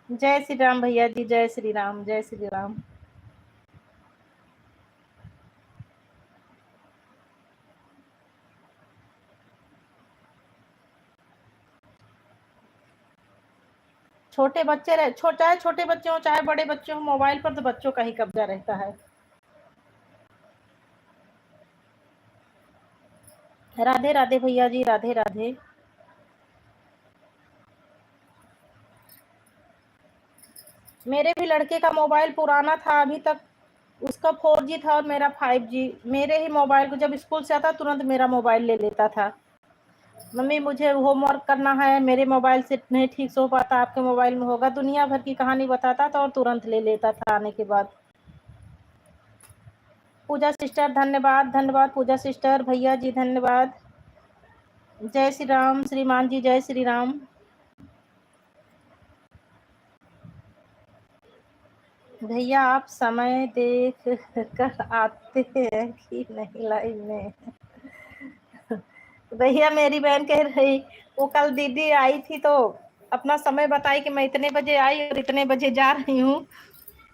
जय श्री राम भैया जी, जय श्री राम, जय श्री राम। छोटे बच्चे चाहे छोटे बच्चे हो चाहे बड़े बच्चे हो, मोबाइल पर तो बच्चों का ही कब्जा रहता है। राधे राधे भैया जी, राधे राधे। मेरे भी लड़के का मोबाइल पुराना था, अभी तक उसका 4G था और मेरा 5G। मेरे ही मोबाइल को जब स्कूल से आता तुरंत मेरा मोबाइल ले लेता था, मम्मी मुझे होमवर्क करना है, मेरे मोबाइल से नहीं ठीक से हो पाता, आपके मोबाइल में होगा, दुनिया भर की कहानी बताता था और तुरंत ले लेता था आने के बाद। पूजा सिस्टर धन्यवाद, धन्यवाद पूजा सिस्टर, भैया जी धन्यवाद। जय श्री राम श्रीमान जी, जय श्री राम। भैया आप समय देख कर आते हैं कि नहीं लाइव में? भैया मेरी बहन कह रही, वो कल दीदी आई थी तो अपना समय बताई कि मैं इतने बजे आई और इतने बजे जा रही हूँ,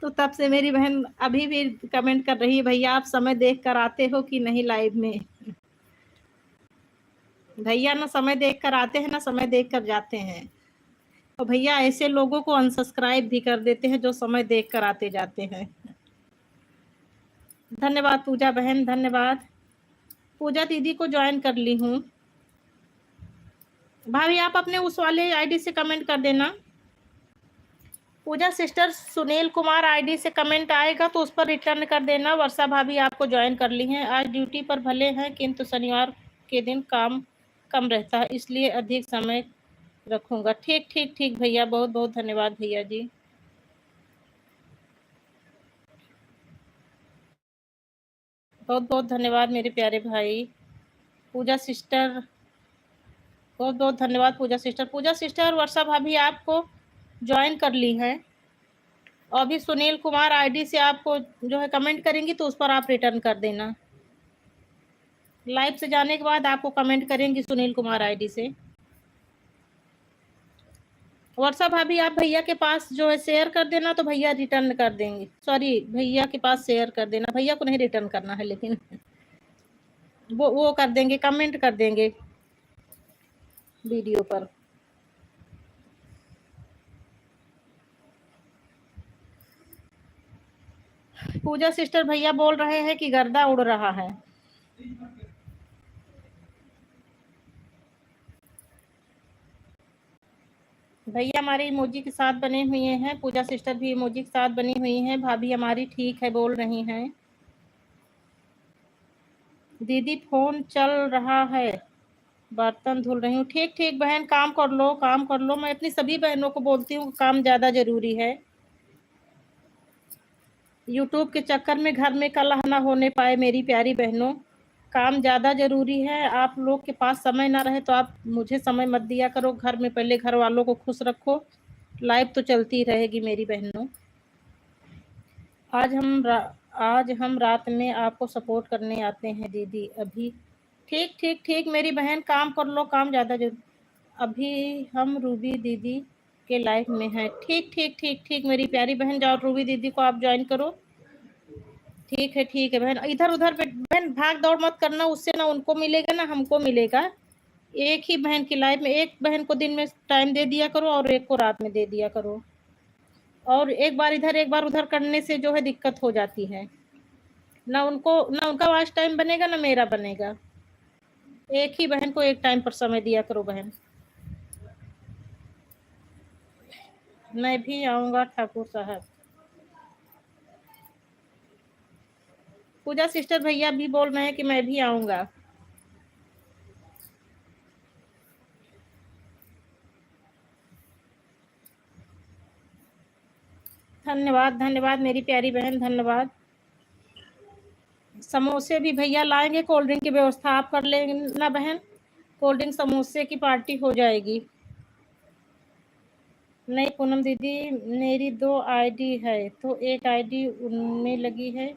तो तब से मेरी बहन अभी भी कमेंट कर रही है, भैया आप समय देख कर आते हो कि नहीं लाइव में। भैया ना समय देख कर आते हैं ना समय देख कर जाते हैं। और भैया ऐसे लोगों को अनसब्सक्राइब भी कर देते हैं जो समय देख कर आते जाते हैं। धन्यवाद पूजा बहन, धन्यवाद। पूजा दीदी को ज्वाइन कर ली हूँ। भाभी आप अपने उस वाले आईडी से कमेंट कर देना। पूजा सिस्टर सुनील कुमार आईडी से कमेंट आएगा तो उस पर रिटर्न कर देना। वर्षा भाभी आपको ज्वाइन कर ली हैं। आज ड्यूटी पर भले हैं किंतु शनिवार के दिन काम कम रहता है इसलिए अधिक समय रखूंगा। ठीक ठीक ठीक भैया, बहुत बहुत धन्यवाद भैया जी। बहुत बहुत धन्यवाद मेरे प्यारे भाई। पूजा सिस्टर बहुत बहुत धन्यवाद। पूजा सिस्टर, पूजा सिस्टर वर्षा भाभी आपको ज्वाइन कर ली हैं। और अभी सुनील कुमार आईडी से आपको जो है कमेंट करेंगी तो उस पर आप रिटर्न कर देना। लाइव से जाने के बाद आपको कमेंट करेंगी सुनील कुमार आईडी से। वर्षा भाभी आप भैया के पास जो है शेयर कर देना तो भैया रिटर्न कर देंगे। सॉरी, भैया के पास शेयर कर देना, भैया को नहीं रिटर्न करना है, लेकिन वो कर देंगे, कमेंट कर देंगे वीडियो पर। पूजा सिस्टर भैया बोल रहे हैं कि गर्दा उड़ रहा है। भैया हमारे इमोजी के साथ बने हुए हैं, पूजा सिस्टर भी इमोजी के साथ बनी हुई हैं। भाभी हमारी ठीक है बोल रही हैं। दीदी फोन चल रहा है, बर्तन धुल रही हूँ। ठीक ठीक बहन, काम कर लो काम कर लो। मैं अपनी सभी बहनों को बोलती हूँ काम ज़्यादा ज़रूरी है। यूट्यूब के चक्कर में घर में कलह ना होने पाए मेरी प्यारी बहनों। काम ज़्यादा ज़रूरी है। आप लोग के पास समय ना रहे तो आप मुझे समय मत दिया करो। घर में पहले घर वालों को खुश रखो। लाइफ तो चलती रहेगी मेरी बहनों। आज हम रात में आपको सपोर्ट करने आते हैं दीदी। अभी ठीक ठीक ठीक मेरी बहन, काम कर लो, काम ज़्यादा जरूरी। अभी हम रूबी दीदी के लाइफ में हैं। ठीक ठीक ठीक ठीक मेरी प्यारी बहन, जाओ रूबी दीदी को आप ज्वाइन करो। ठीक है बहन, इधर उधर बहन भाग दौड़ मत करना, उससे ना उनको मिलेगा ना हमको मिलेगा। एक ही बहन की लाइफ में एक बहन को दिन में टाइम दे दिया करो और एक को रात में दे दिया करो। और एक बार इधर एक बार उधर करने से जो है दिक्कत हो जाती है। ना उनका वाच टाइम बनेगा ना मेरा बनेगा। एक ही बहन को एक टाइम पर समय दिया करो बहन। मैं भी आऊंगा ठाकुर साहब। पूजा सिस्टर भैया भी बोल रहे हैं कि मैं भी आऊंगा। धन्यवाद धन्यवाद मेरी प्यारी बहन, धन्यवाद। समोसे भी भैया लाएंगे, कोल्ड ड्रिंक की व्यवस्था आप कर लेना बहन। कोल्ड ड्रिंक समोसे की पार्टी हो जाएगी। नहीं पूनम दीदी, मेरी 2 आईडी है तो एक आईडी उनमें लगी है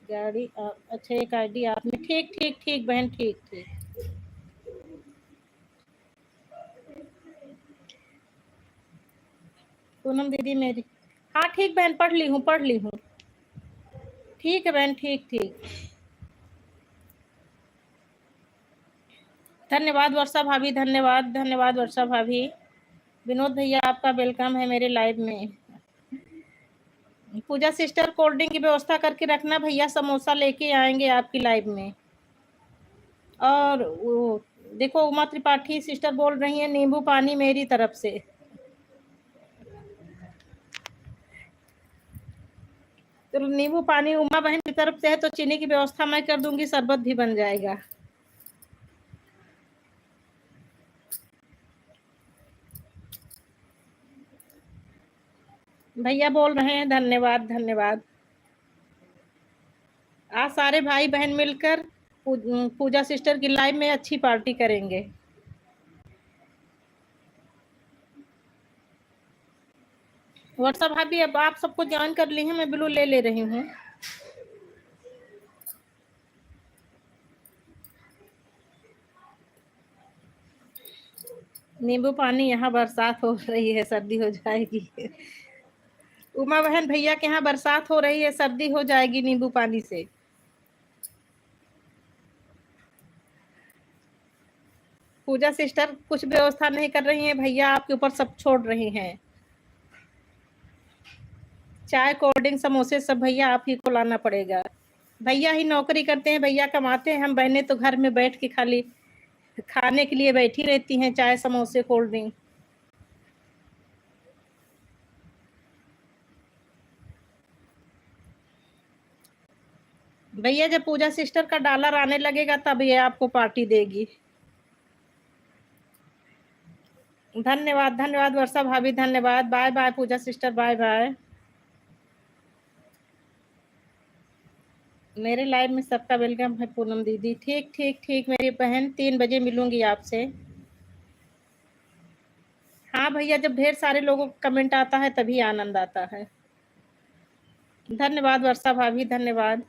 गाड़ी। अच्छा, एक आईडी आप में। ठीक ठीक ठीक बहन, ठीक ठीक। पूनम दीदी मेरी, हाँ ठीक बहन, पढ़ ली हूँ। ठीक है बहन, ठीक ठीक। धन्यवाद वर्षा भाभी, धन्यवाद धन्यवाद वर्षा भाभी। विनोद भैया आपका वेलकम है मेरे लाइव में। पूजा सिस्टर कोल्ड ड्रिंक की व्यवस्था करके रखना, भैया समोसा लेके आएंगे आपकी लाइव में। और वो देखो उमा त्रिपाठी सिस्टर बोल रही है नींबू पानी मेरी तरफ से। चलो नींबू पानी उमा बहन की तरफ से है तो चीनी की व्यवस्था मैं कर दूंगी, शरबत भी बन जाएगा। भैया बोल रहे हैं धन्यवाद धन्यवाद। आज सारे भाई बहन मिलकर पूजा सिस्टर की लाइव में अच्छी पार्टी करेंगे। व्हाट्सएप भाभी अब आप सबको ज्वाइन कर ली हैं, मैं ब्लू ले रही हूँ। नींबू पानी, यहाँ बरसात हो रही है, सर्दी हो जाएगी। उमा बहन भैया के यहाँ बरसात हो रही है, सर्दी हो जाएगी नींबू पानी से। पूजा सिस्टर कुछ व्यवस्था नहीं कर रही हैं, भैया आपके ऊपर सब छोड़ रही हैं। चाय कोल्ड ड्रिंक समोसे सब भैया आप ही को लाना पड़ेगा। भैया ही नौकरी करते हैं, भैया कमाते हैं, हम बहनें तो घर में बैठ के खाली खाने के लिए बैठी रहती हैं, चाय समोसे कोल्ड ड्रिंक। भैया जब पूजा सिस्टर का डॉलर आने लगेगा तब ये आपको पार्टी देगी। धन्यवाद धन्यवाद वर्षा भाभी, धन्यवाद। बाय बाय पूजा सिस्टर, बाय बाय। मेरे लाइव में सबका वेलकम है पूनम दीदी। ठीक ठीक ठीक मेरी बहन, 3 बजे मिलूंगी आपसे। हाँ भैया, जब ढेर सारे लोगों का कमेंट आता है तभी आनंद आता है। धन्यवाद वर्षा भाभी, धन्यवाद।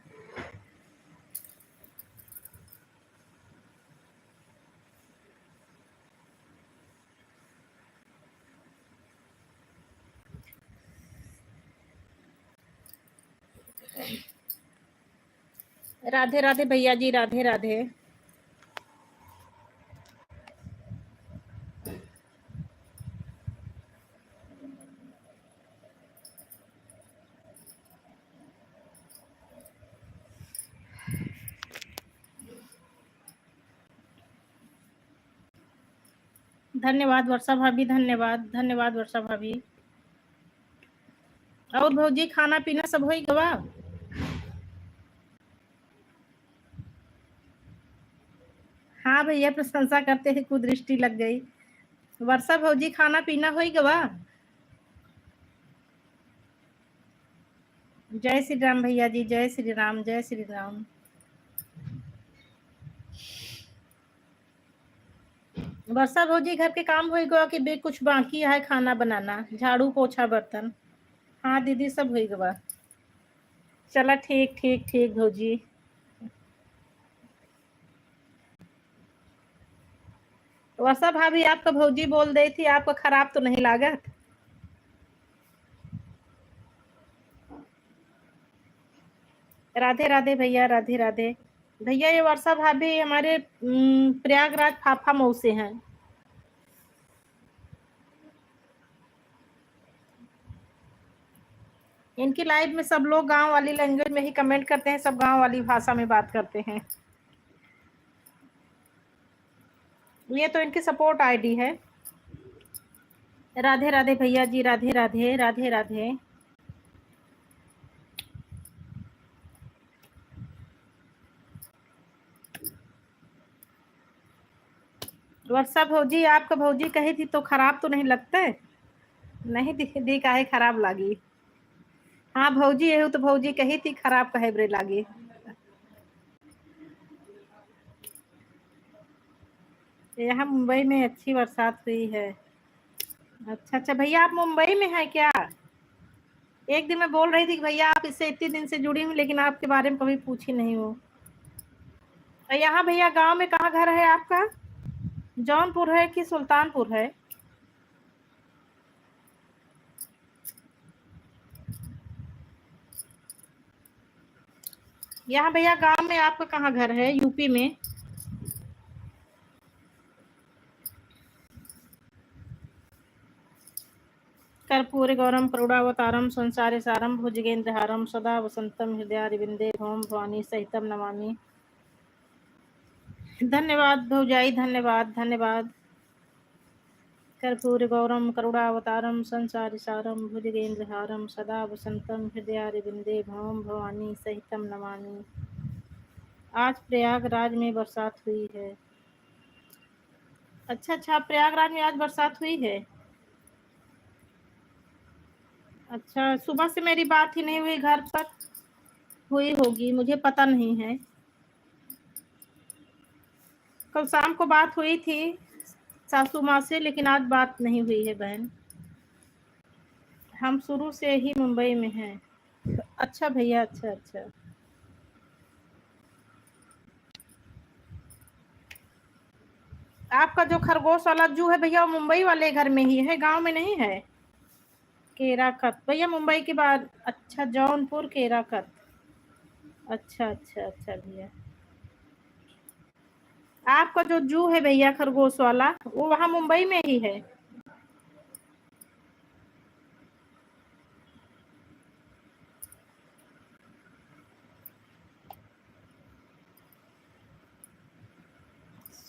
राधे राधे भैया जी, राधे राधे। धन्यवाद वर्षा भाभी, धन्यवाद धन्यवाद वर्षा भाभी। और भौजी खाना पीना सब हो गवा? हाँ भैया प्रशंसा करते हैं, कुदृष्टि लग गई। वर्षा भौजी खाना पीना हो गवा? जय श्री राम भैया जी, जय श्री राम, जय श्री राम। वर्षा भौजी घर के काम हो गवा कि बे कुछ बाकी है खाना बनाना, झाड़ू पोछा बर्तन? हाँ दीदी सब हो गवा। चला ठीक ठीक ठीक भौजी। वर्षा भाभी आपका भौजी बोल रही थी, आपको खराब तो नहीं लागत? राधे राधे भैया, राधे राधे भैया। ये वर्षा भाभी हमारे प्रयागराज फाफा मऊ से हैं। इनकी लाइव में सब लोग गांव वाली लैंग्वेज में ही कमेंट करते हैं, सब गांव वाली भाषा में बात करते हैं। ये तो इनकी सपोर्ट आईडी है। राधे राधे भैया जी, राधे राधे, राधे राधे। वर्षा भौजी आपका भौजी कही थी तो खराब तो नहीं लगता? नहीं दी काहे खराब लागी? हाँ भौजी यही तो भौजी कही थी, खराब कहे बरे लागी। यहाँ मुंबई में अच्छी बरसात हुई है। अच्छा अच्छा भैया, आप मुंबई में हैं क्या? एक दिन मैं बोल रही थी कि भैया आप इससे इतने दिन से जुड़ी हूँ, लेकिन आपके बारे में कभी पूछी नहीं हूँ। यहाँ भैया गांव में कहाँ घर है आपका? जौनपुर है कि सुल्तानपुर है? यहाँ भैया गांव में आपका कहाँ घर है यूपी में? कर्पूर गौरम करुणावतारम संसारे सारम भुजगेन्द्रहारम सदा वसंतम हृदयारविंदे भवम भवानी सहितम नमामि। धन्यवाद भौजाई, धन्यवाद धन्यवाद। कर्पूर गौरम करुणावतारम संसारि सारम भुजगेन्द्रहारम सदा वसंतम हृदयारविंदे भवम भवानी सहितम नमामि। आज प्रयागराज में बरसात हुई है। अच्छा अच्छा, प्रयागराज में आज बरसात हुई है। अच्छा, सुबह से मेरी बात ही नहीं हुई घर पर। हुई होगी, मुझे पता नहीं है। कल शाम को बात हुई थी सासू माँ से, लेकिन आज बात नहीं हुई है बहन। हम शुरू से ही मुंबई में हैं। अच्छा भैया, अच्छा अच्छा। आपका जो खरगोश वाला जू है भैया, वो मुंबई वाले घर में ही है, गांव में नहीं है? केराकत भैया मुंबई के बाद। अच्छा जौनपुर केराकत। अच्छा अच्छा अच्छा भैया। आपका जो जू है भैया खरगोश वाला वो वहाँ मुंबई में ही है।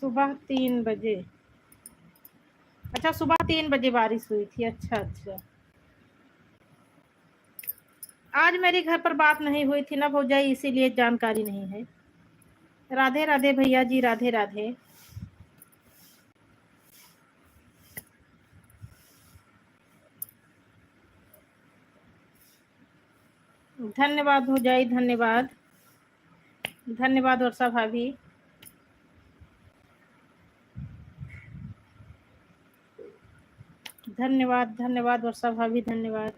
सुबह 3 बजे। अच्छा सुबह 3 बजे बारिश हुई थी। अच्छा अच्छा। आज मेरी घर पर बात नहीं हुई थी ना भौजाई, इसीलिए जानकारी नहीं है। राधे राधे भैया जी, राधे राधे। धन्यवाद भौजाई, धन्यवाद। धन्यवाद वर्षा भाभी। धन्यवाद धन्यवाद वर्षा भाभी, धन्यवाद।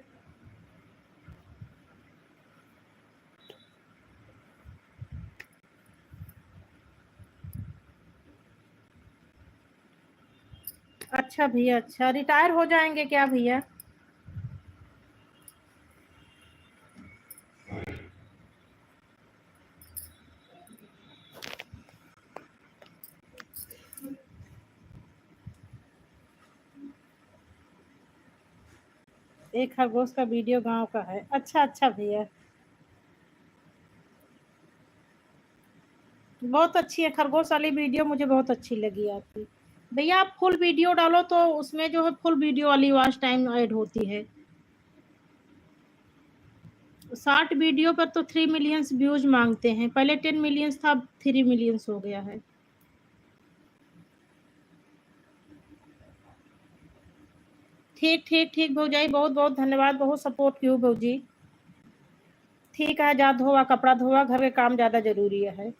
अच्छा भैया, अच्छा रिटायर हो जाएंगे क्या भैया? एक खरगोश का वीडियो गांव का है। अच्छा अच्छा भैया, बहुत अच्छी है खरगोश वाली वीडियो, मुझे बहुत अच्छी लगी आपकी। भैया आप फुल वीडियो डालो तो उसमें जो है फुल वीडियो वाली वॉच टाइम ऐड होती है। शॉर्ट वीडियो पर तो 3 मिलियंस व्यूज मांगते हैं, पहले 10 मिलियंस था, अब 3 मिलियंस हो गया है। ठीक ठीक ठीक भौजाई, बहुत बहुत धन्यवाद, बहुत सपोर्ट की भौजी। ठीक है, जा धोवा कपड़ा धोवा, घर के काम ज्यादा जरूरी है।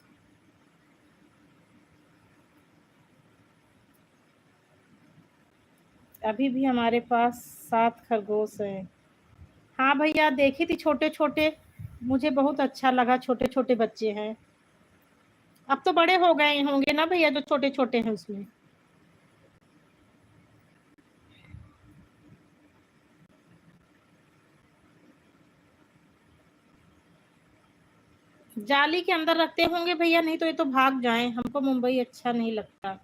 अभी भी हमारे पास 7 खरगोश हैं। हाँ भैया देखी थी, छोटे छोटे, मुझे बहुत अच्छा लगा, छोटे छोटे बच्चे हैं। अब तो बड़े हो गए होंगे ना भैया जो छोटे छोटे हैं उसमें। जाली के अंदर रखते होंगे भैया, नहीं तो ये तो भाग जाएं, हमको मुंबई अच्छा नहीं लगता।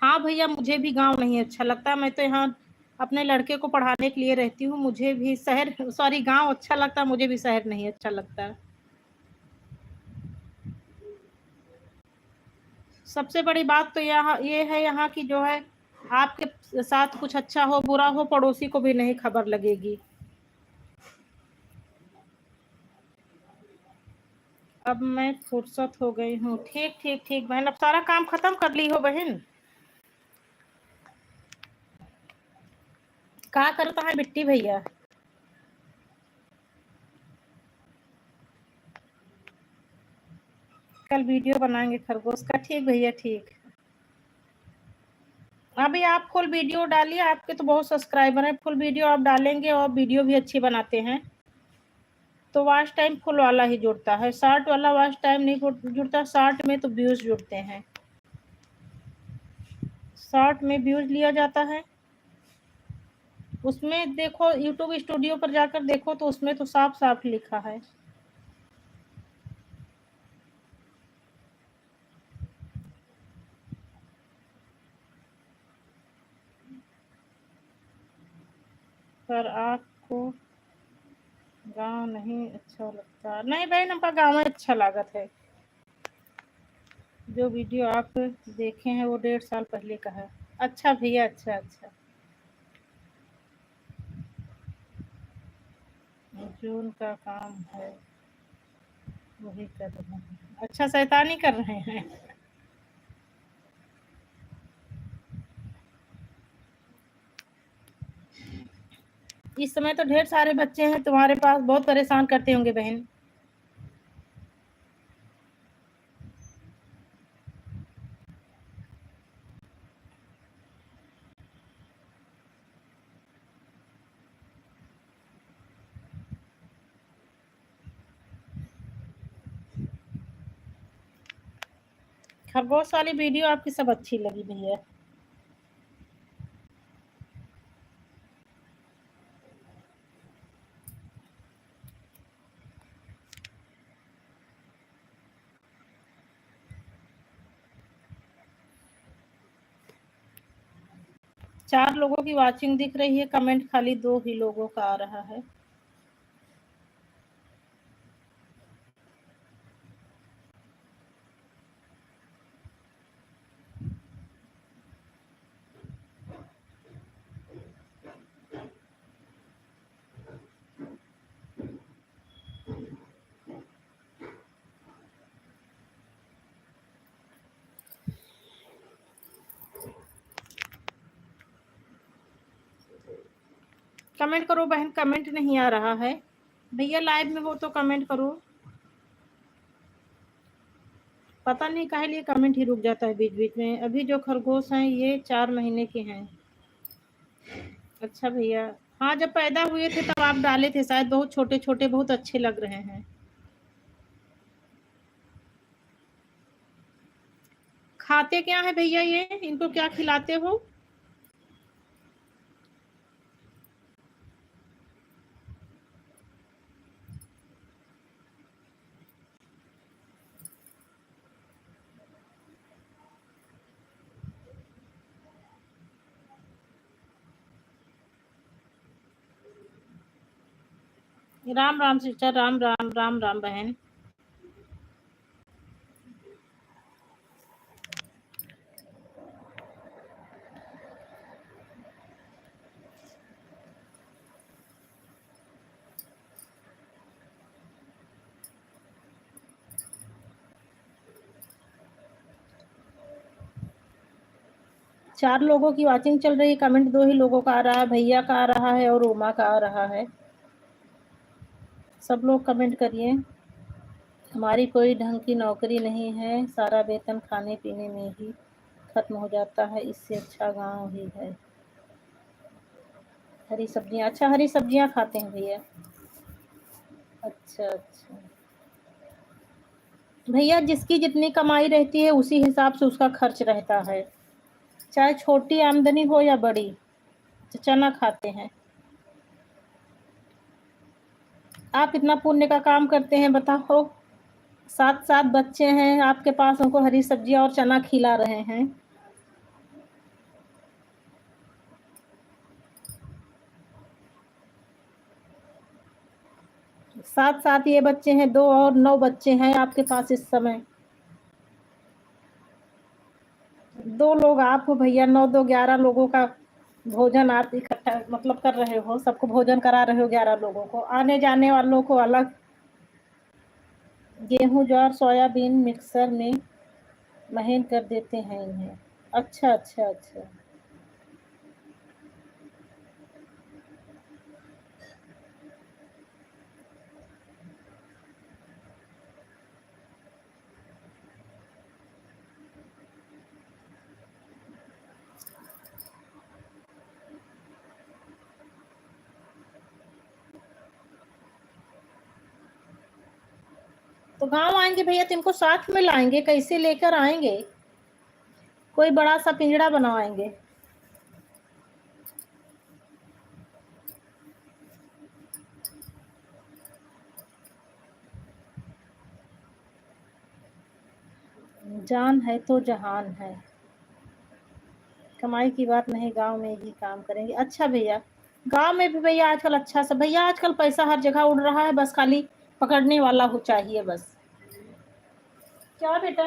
हाँ भैया मुझे भी गांव नहीं अच्छा लगता, मैं तो यहाँ अपने लड़के को पढ़ाने के लिए रहती हूँ, मुझे भी शहर सॉरी गांव अच्छा लगता, मुझे भी शहर नहीं अच्छा लगता। सबसे बड़ी बात तो यहाँ ये है, यहाँ की जो है आपके साथ कुछ अच्छा हो बुरा हो पड़ोसी को भी नहीं खबर लगेगी। अब मैं फुर्सत हो गई हूँ। ठीक ठीक ठीक बहन, अब सारा काम खत्म कर ली हो बहन? कहा करता है बिट्टी भैया? कल वीडियो बनाएंगे खरगोश का। ठीक भैया ठीक। अभी आप फुल वीडियो डालिए, आपके तो बहुत सब्सक्राइबर हैं, फुल वीडियो आप डालेंगे और वीडियो भी अच्छी बनाते हैं तो वॉच टाइम फुल वाला ही जुड़ता है, शॉर्ट वाला वॉच टाइम नहीं जुड़ता। शॉर्ट में तो व्यूज जुड़ते हैं, शॉर्ट में व्यूज लिया जाता है। उसमें देखो यूट्यूब स्टूडियो पर जाकर देखो तो उसमें तो साफ साफ लिखा है। पर आपको गांव नहीं अच्छा लगता? नहीं बहन, हमका गांव अच्छा लागत है। जो वीडियो आप देखे हैं वो 1.5 साल पहले का है। अच्छा भैया, अच्छा अच्छा। जो उनका काम है वही कर रहे हैं। अच्छा शैतानी कर रहे हैं। इस समय तो ढेर सारे बच्चे हैं तुम्हारे पास, बहुत परेशान करते होंगे बहन। खरगोश वाली वीडियो आपकी सब अच्छी लगी भैया। 4 लोगों की वॉचिंग दिख रही है, कमेंट खाली 2 ही लोगों का आ रहा है। कमेंट करो बहन, कमेंट नहीं आ रहा है। भैया लाइव में हो तो कमेंट करो। पता नहीं काहे लिए कमेंट ही रुक जाता है बीच बीच में। अभी जो खरगोश हैं ये 4 महीने के हैं। अच्छा भैया, हाँ जब पैदा हुए थे तब आप डाले थे शायद, बहुत छोटे छोटे, बहुत अच्छे लग रहे हैं। खाते क्या है भैया ये, इनको क्या खिलाते हो? राम राम सिस्टर, राम राम, राम राम बहन। चार लोगों की वॉचिंग चल रही है, कमेंट 2 ही लोगों का आ रहा है, भैया का आ रहा है और उमा का आ रहा है। सब लोग कमेंट करिए। हमारी कोई ढंग की नौकरी नहीं है, सारा वेतन खाने पीने में ही खत्म हो जाता है, इससे अच्छा गांव ही है। हरी सब्जियां, अच्छा हरी सब्जियां खाते हैं भैया। अच्छा अच्छा भैया, जिसकी जितनी कमाई रहती है उसी हिसाब से उसका खर्च रहता है, चाहे छोटी आमदनी हो या बड़ी। तो चना खाते हैं। आप इतना पुण्य का काम करते हैं, बताओ। 7 बच्चे हैं आपके पास, उनको हरी सब्जियां और चना खिला रहे हैं। 7 ये बच्चे हैं, 2 और 9 बच्चे हैं आपके पास इस समय। 2 लोग आप हो भैया, 9 2 11 लोगों का भोजन आप इकट्ठा मतलब कर रहे हो, सबको भोजन करा रहे हो 11 लोगों को, आने जाने वालों को अलग। गेहूं ज्वार सोयाबीन मिक्सर में महीन कर देते हैं इन्हें। अच्छा अच्छा अच्छा। तो गांव आएंगे भैया तो इनको साथ में लाएंगे, कैसे लेकर आएंगे? कोई बड़ा सा पिंजड़ा बनवाएंगे। जान है तो जहान है। कमाई की बात नहीं, गांव में ही काम करेंगे। अच्छा भैया, गांव में भी भैया आजकल अच्छा सा, भैया आजकल पैसा हर जगह उड़ रहा है, बस खाली पकड़ने वाला हो चाहिए बस। क्या बेटा?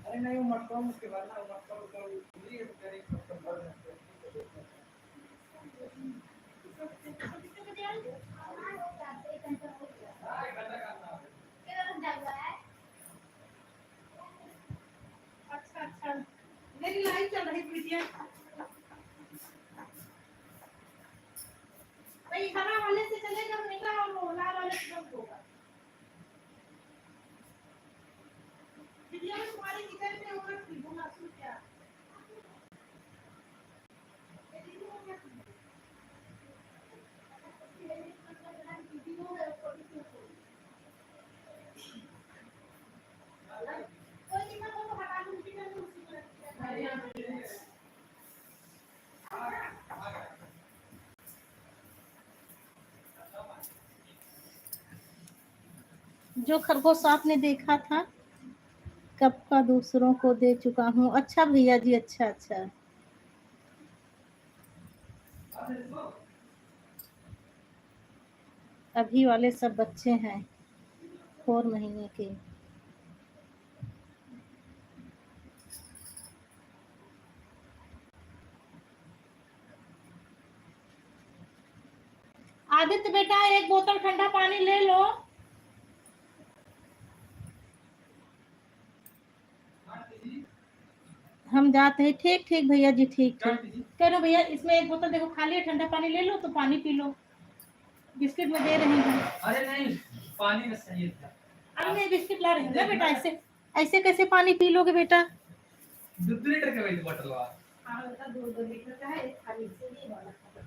अरे नहीं, वो मत करो, उसके बाद ना मत करो। अच्छा अच्छा, मेरी लाइव चल रही थी। भाई खाना जो खरगोश आपने देखा था कब का दूसरों को दे चुका हूँ। अच्छा भैया जी, अच्छा अच्छा। अभी वाले सब बच्चे हैं 4 महीने के। आदित्य बेटा, एक बोतल ठंडा पानी ले लो। हम जाते हैं। ठीक ठीक भैया जी, ठीक ठीक। करो भैया, इसमें एक बोतल देखो खाली है, ठंडा पानी ले लो तो पानी पी लो। बिस्किट में दे रहे हैं। अरे नहीं, पानी में सही था। अरे नहीं, बिस्किट ला रहे हैं ना बेटा। ऐसे ऐसे कैसे पानी पी लोगे बेटा? 2 लीटर का वही बोतल वा। हां बेटा, 2 लीटर का है, एक खाली से ये वाला ठंडा।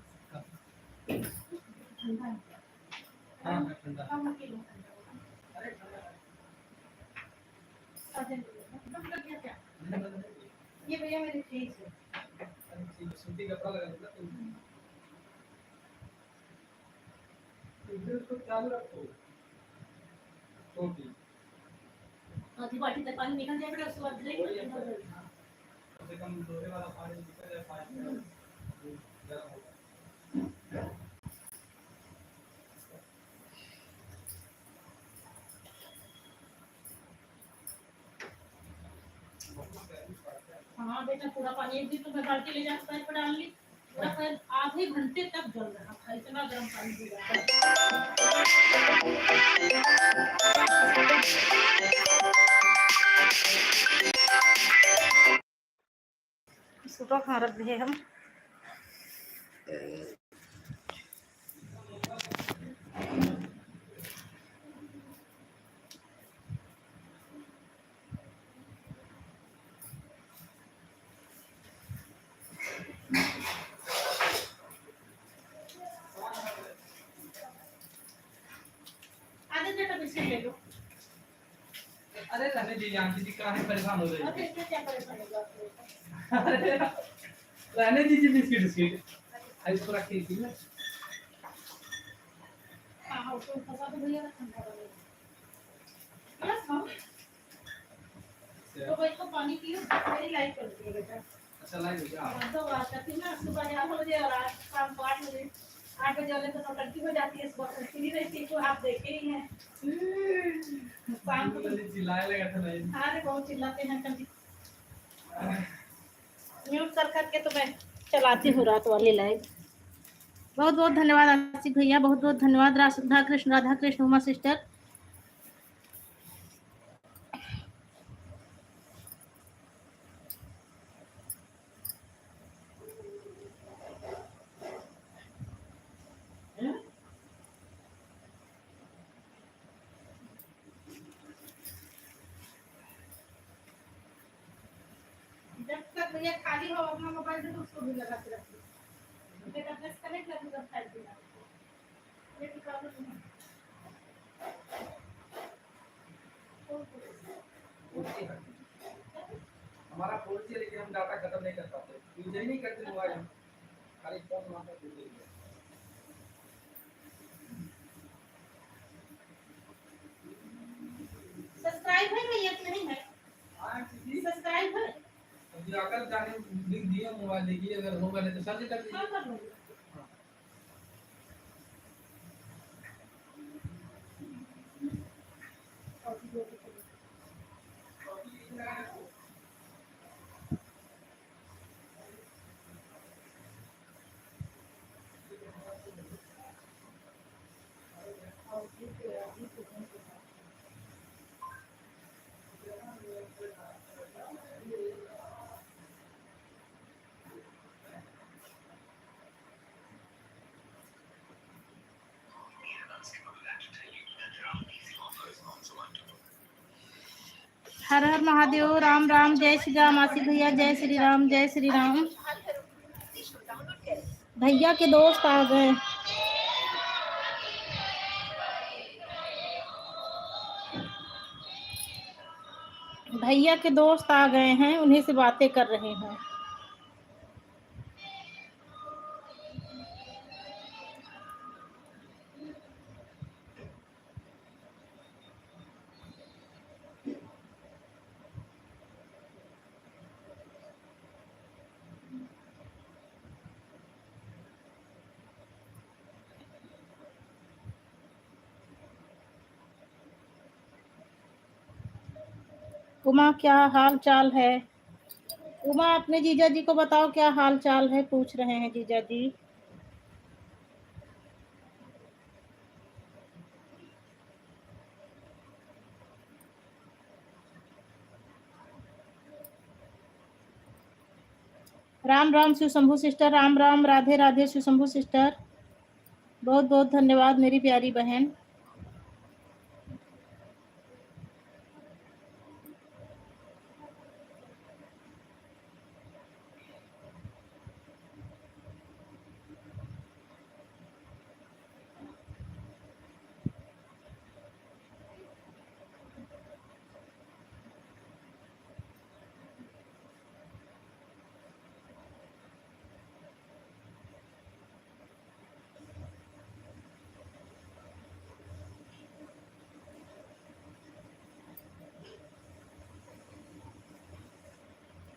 हां ठंडा। हम पी लो। अरे ठंडा। ये भैया मेरी फ्रीज है। सूती कपड़ा लगा देता तो इधर तो चालू रखो। छोटी आधी बाल्टी तक पानी निकल जाएगा, उसके बाद ड्रेन कम से कम दोरे वाला पानी निकल जाए, पानी गर्म होगा। हाँ बेटा, पूरा पानी एक दिन तो मैं बाल्टी ले जाकर पैर पर डाल ली, पूरा पैर आधे घंटे तक जल रहा था, इतना गर्म पानी हो जाता है। सुबह खा रहे हैं हम। अरे रहने दीजिए आंटी जी, काहे परेशान हो रही है? अरे क्या परेशान होगा? अरे रहने दीजिए, बिस्किट बिस्किट इसको रखिए थी ना। हां तो फसा तो भैया ठंडा कर बस खाओ तो भाई को पानी पियो, मेरी लाइट कर दिए बेटा। अच्छा लाइट हो गया तो बात करती ना, सुबह 11 बजे और रात शाम को 8 बजे। 8 बजे वाले तो नौटंकी हो जाती है, सुबह फ्री रहती है, तो आप देखे ही हैं। शाम को चिल्लाने लगा था भाई। अरे बहुत चिल्लाते हैं कभी। म्यूट कर करके तो मैं चलाती हूँ रात वाली लाइव। बहुत बहुत धन्यवाद आशिक भैया, बहुत बहुत धन्यवाद। राधा कृष्ण उमा सिस्टर। जब तक भैया खाली हो अपना मोबाइल से तो उसको भी लगा के रखिए। बेटा डिस्कनेक्ट कर दूंगा फाइल पे। ये दिखा दो तुम्हें। हमारा 4G है, लेकिन हम डाटा खत्म नहीं कर पाते, यूज ही नहीं करते मोबाइल हम, खाली फोन मारते हैं। सब्सक्राइब है भैया कि नहीं है? हां सब्सक्राइब है। अभी आकर जाने लिख दिया मोबाइल, देखिए अगर होगा नहीं तो सर्च कर दीजिए। हां कर लूंगा। हर हर महादेव। राम राम। जय श्री राम आसिफ भैया। जय श्री राम। जय श्री राम। भैया के दोस्त आ गए। भैया के दोस्त आ गए हैं, उन्हीं से बातें कर रहे हैं। उमा क्या हाल चाल है? उमा अपने जीजा जी को बताओ क्या हाल चाल है, पूछ रहे हैं जीजा जी। राम राम शिव शंभू सिस्टर। राम राम। राधे राधे शिव शंभू सिस्टर। बहुत बहुत धन्यवाद मेरी प्यारी बहन।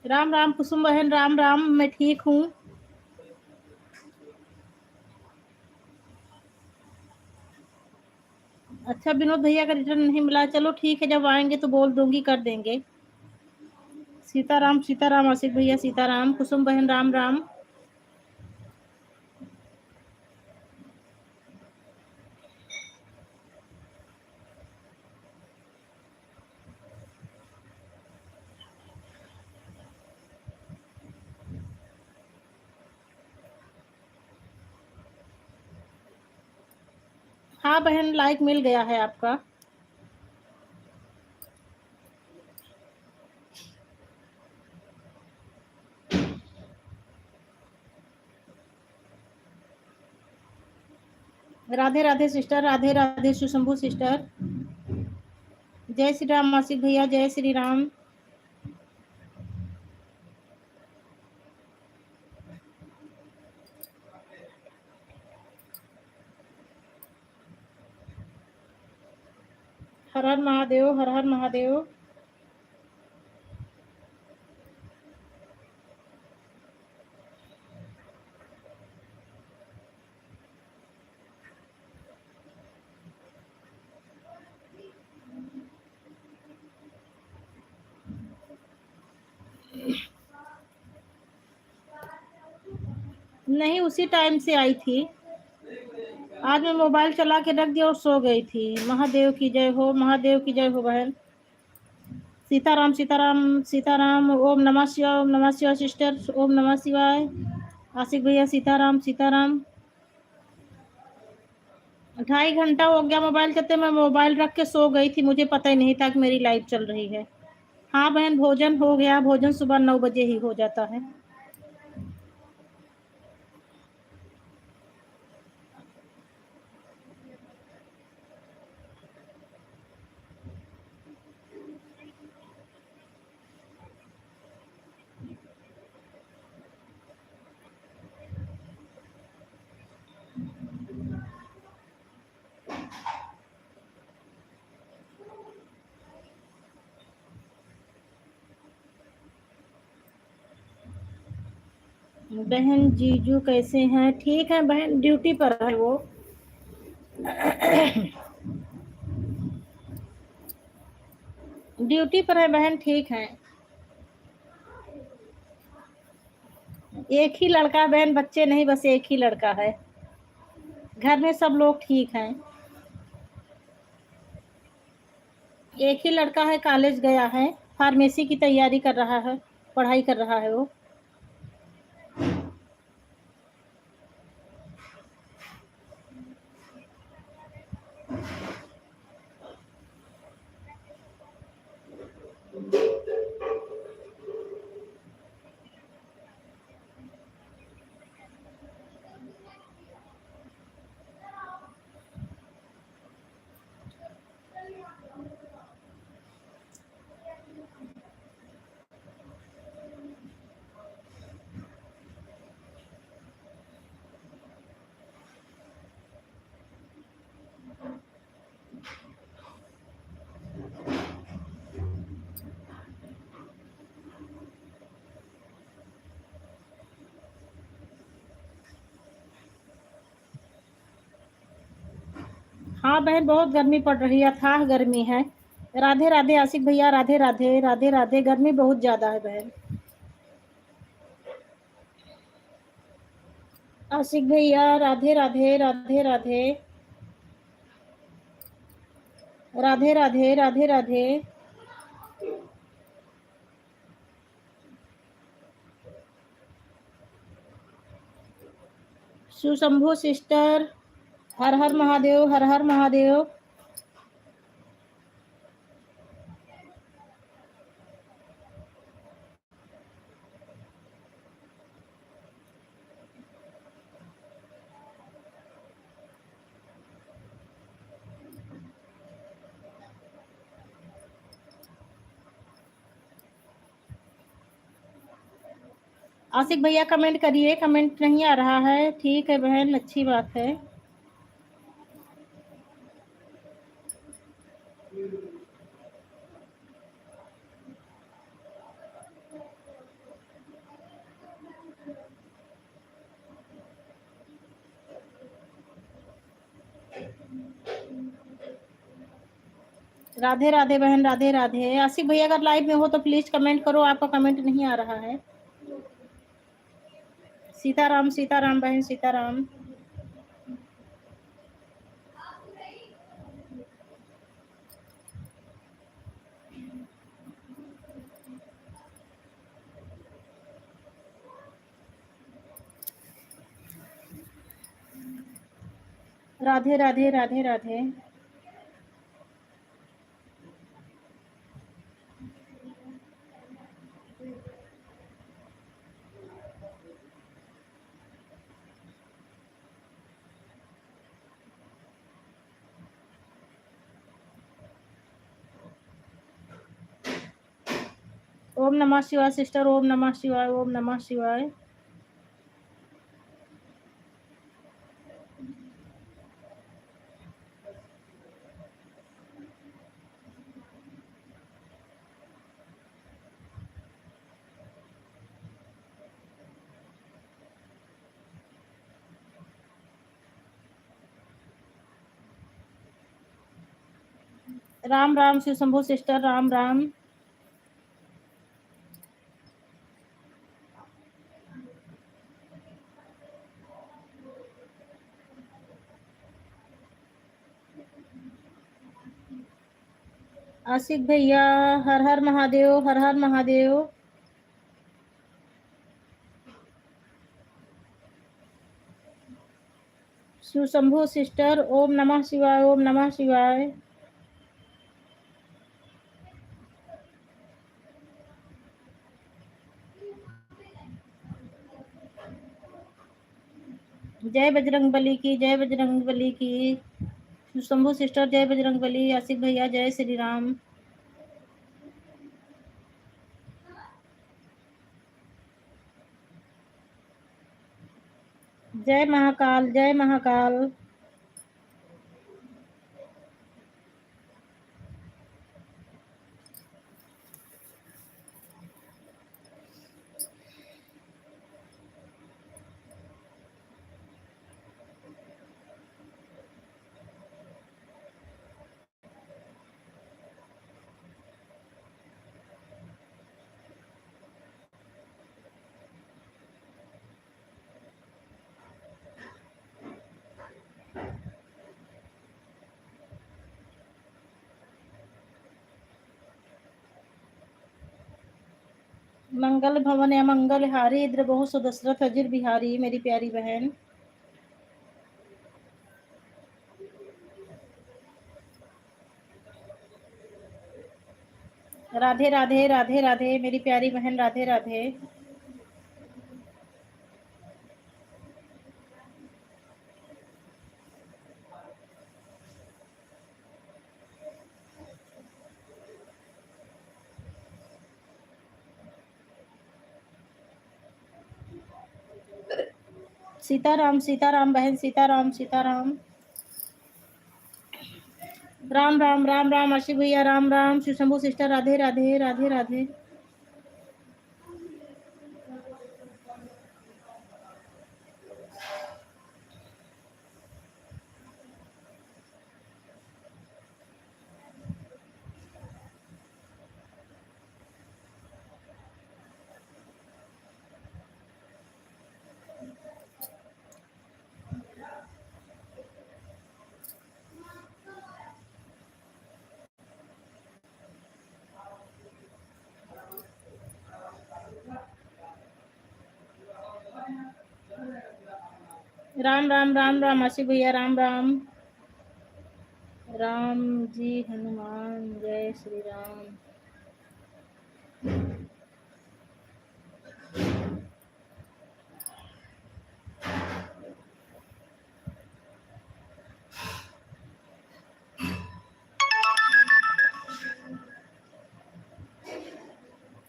राम राम कुसुम बहन। राम राम। मैं ठीक हूँ। अच्छा विनोद भैया का रिटर्न नहीं मिला, चलो ठीक है, जब आएंगे तो बोल दूंगी, कर देंगे। सीताराम सीताराम आसिफ भैया। सीताराम। कुसुम बहन राम राम। हाँ बहन, लाइक मिल गया है आपका। राधे राधे सिस्टर। राधे राधे शिव शंभू सिस्टर। जय श्री राम आसिफ भैया। जय श्री राम। हर हर महादेव। हर हर महादेव। नहीं, उसी टाइम से आई थी। आज मैं मोबाइल चला के रख दिया और सो गई थी। महादेव की जय हो। महादेव की जय हो बहन। सीताराम सीताराम सीताराम। ओम नमः शिवाय। ओम नमः शिवाय सिस्टर। ओम नमः शिवाय आसिफ भैया। सीताराम सीताराम। 2.5 घंटा हो गया मोबाइल चलते, मैं मोबाइल रख के सो गई थी, मुझे पता ही नहीं था कि मेरी लाइव चल रही है। हाँ बहन, भोजन हो गया। भोजन सुबह 9 बजे ही हो जाता है। बहन जीजू कैसे हैं? ठीक है बहन, ड्यूटी पर है वो। ड्यूटी पर है बहन, ठीक है। एक ही लड़का बहन, बच्चे नहीं, बस एक ही लड़का है। घर में सब लोग ठीक हैं। एक ही लड़का है, कॉलेज गया है, फार्मेसी की तैयारी कर रहा है, पढ़ाई कर रहा है वो। हाँ बहन, बहुत गर्मी पड़ रही है, अथाह गर्मी है। राधे राधे आशिक भैया, राधे राधे, राधे राधे। गर्मी बहुत ज्यादा है बहन। आशिक भैया राधे राधे, राधे राधे, राधे राधे, राधे राधे। सुशंभु सिस्टर, हर हर महादेव, हर हर महादेव। आशिक भैया कमेंट करिए, कमेंट नहीं आ रहा है। ठीक है बहन, अच्छी बात है। राधे राधे बहन, राधे राधे। आशिक भैया अगर लाइव में हो तो प्लीज कमेंट करो, आपका कमेंट नहीं आ रहा है। सीताराम, सीताराम बहन, सीताराम। राधे राधे, राधे राधे। ओम नमः शिवाय सिस्टर, ओम नमः शिवाय, ओम नमः शिवाय। राम राम शिव शंभु सिस्टर, राम राम। आशिक भैया हर हर महादेव, हर हर महादेव। शिव शंभु सिस्टर, ओम नमः शिवाय, ओम नमः शिवाय। जय बजरंग बली की, जय बजरंग बली की। शिव शंभु सिस्टर जय बजरंग बली। आशिक भैया जय श्री राम। जय महाकाल, जय महाकाल। मंगल भवन या मंगल हारी, इद्र बहु सुदशरथ अजिर बिहारी। मेरी प्यारी बहन राधे राधे, राधे राधे। मेरी प्यारी बहन राधे राधे। सीताराम, सीताराम बहन, सीताराम, सीताराम। राम राम, राम राम आशिक भैया, राम राम। शिव शंभु सिस्टर राधे राधे, राधे राधे। राम राम राम राम आशी भैया, राम राम। राम जी हनुमान, जय श्री राम।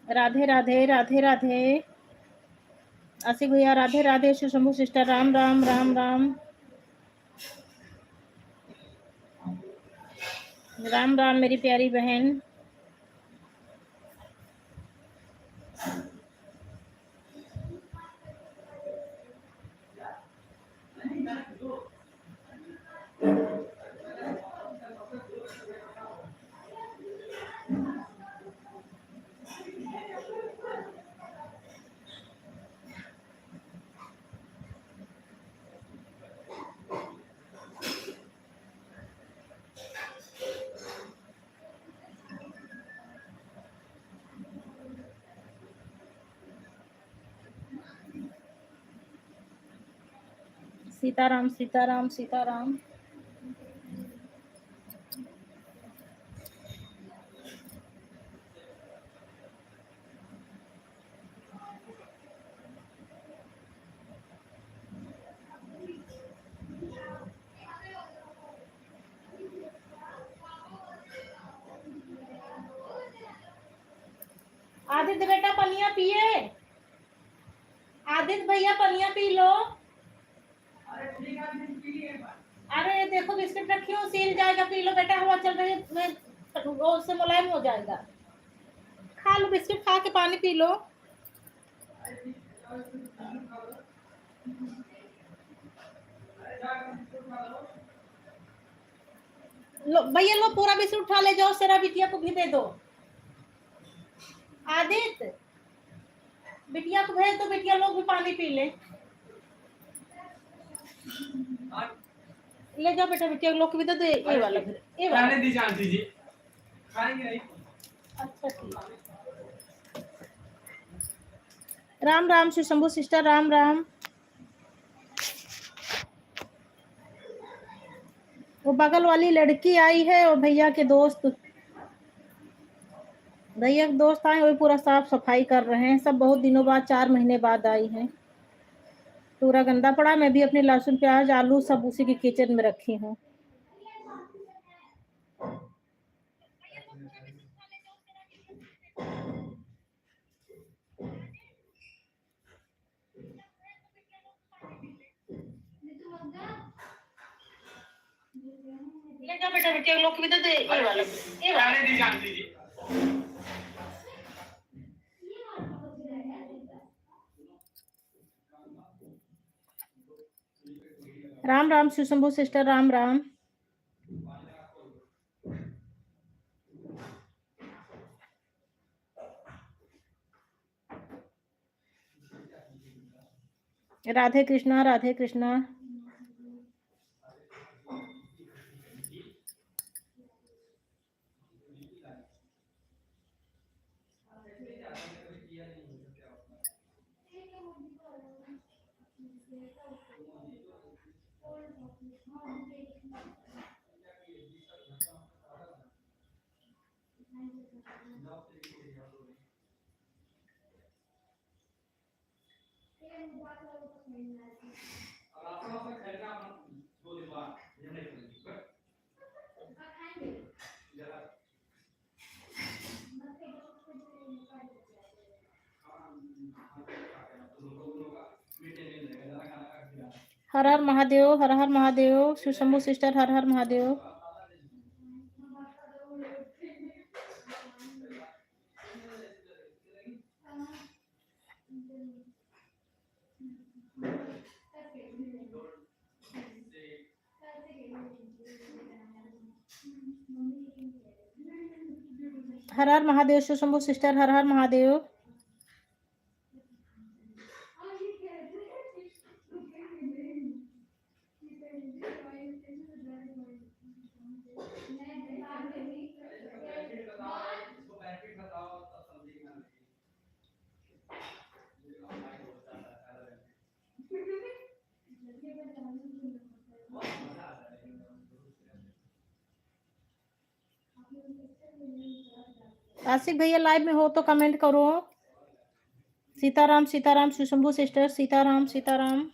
राधे राधे राधे राधे आशी भैया, राधे राधे। शिव शंभू सिस्टर, राम राम राम राम राम राम मेरी प्यारी बहन। सीताराम सीताराम सीताराम। आदित्य बेटा पनिया पिए। आदित्य भैया पनिया पी लो। अरे देखो बिस्किट रखी हूँ, सील जाएगा, पी लो बेटा, हवा चल रही है, वो उससे मुलायम हो जाएगा। खा लो बिस्किट, खा के पानी पी लो। लो भैया, लो पूरा बिस्किट उठा ले जाओ, सेरा बिटिया को भी दे दो। आदित्य बिटिया को भेज दो, बिटिया लोग भी पानी पी ले। ले जाओ बेटा, बिटिया लोग को भी दे दो। ये वाला फिर ये वाला दी जान दीजिए, खाएंगे नहीं। अच्छा ठीक। राम राम शिव शंभू सिस्टर, राम राम। वो बगल वाली लड़की आई है और भैया के दोस्त, भैया के दोस्त आए, वही पूरा साफ सफाई कर रहे हैं। सब बहुत दिनों बाद, 4 महीने बाद आई हैं। पूरा गंदा पड़ा। मैं भी अपने लहसुन प्याज आलू सब उसी के किचन में रखी हूँ। ले जा बेटा, बिटिया लोग भी दे दे। ये वाला ये वाला दी जान दीजिए। राम राम शिव शंभू सिस्टर, राम राम। राधे कृष्णा राधे कृष्णा। हर हर महादेव, हर हर महादेव। शिव शंभू सिस्टर, हर हर महादेव। हर हर महादेव शिव शंभू सिस्टर, हर हर महादेव। आशिक भैया लाइव में हो तो कमेंट करो। सीताराम सीताराम सुशंभु सिस्टर, सीताराम सीताराम।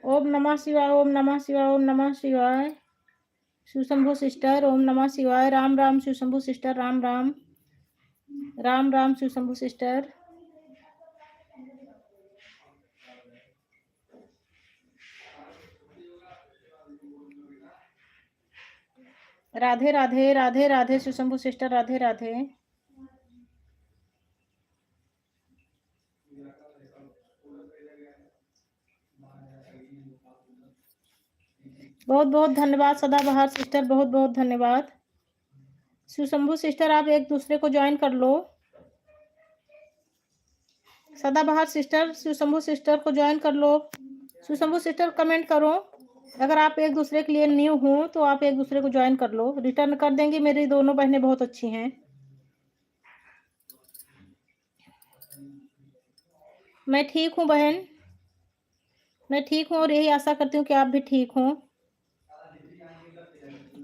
ओम नमः शिवाय, ओम नमः शिवाय, ओम नमः शिवाय। सुशंभु सिस्टर ओम नमः शिवाय। राम राम सुशंभु सिस्टर, राम राम। राम राम सुशंभु सिस्टर। राधे राधे, राधे राधे सुशंभु सिस्टर, राधे राधे। बहुत बहुत धन्यवाद सदाबहार सिस्टर, बहुत बहुत धन्यवाद। सुशंभु सिस्टर आप एक दूसरे को ज्वाइन कर लो। सदाबहार सिस्टर सुशंभु सिस्टर को ज्वाइन कर लो। सुशंभु सिस्टर कमेंट करो, अगर आप एक दूसरे के लिए न्यू हो तो आप एक दूसरे को ज्वाइन कर लो। रिटर्न कर देंगी, मेरी दोनों बहनें बहुत अच्छी हैं। मैं ठीक हूँ बहन, मैं ठीक हूँ और यही आशा करती हूँ कि आप भी ठीक हो।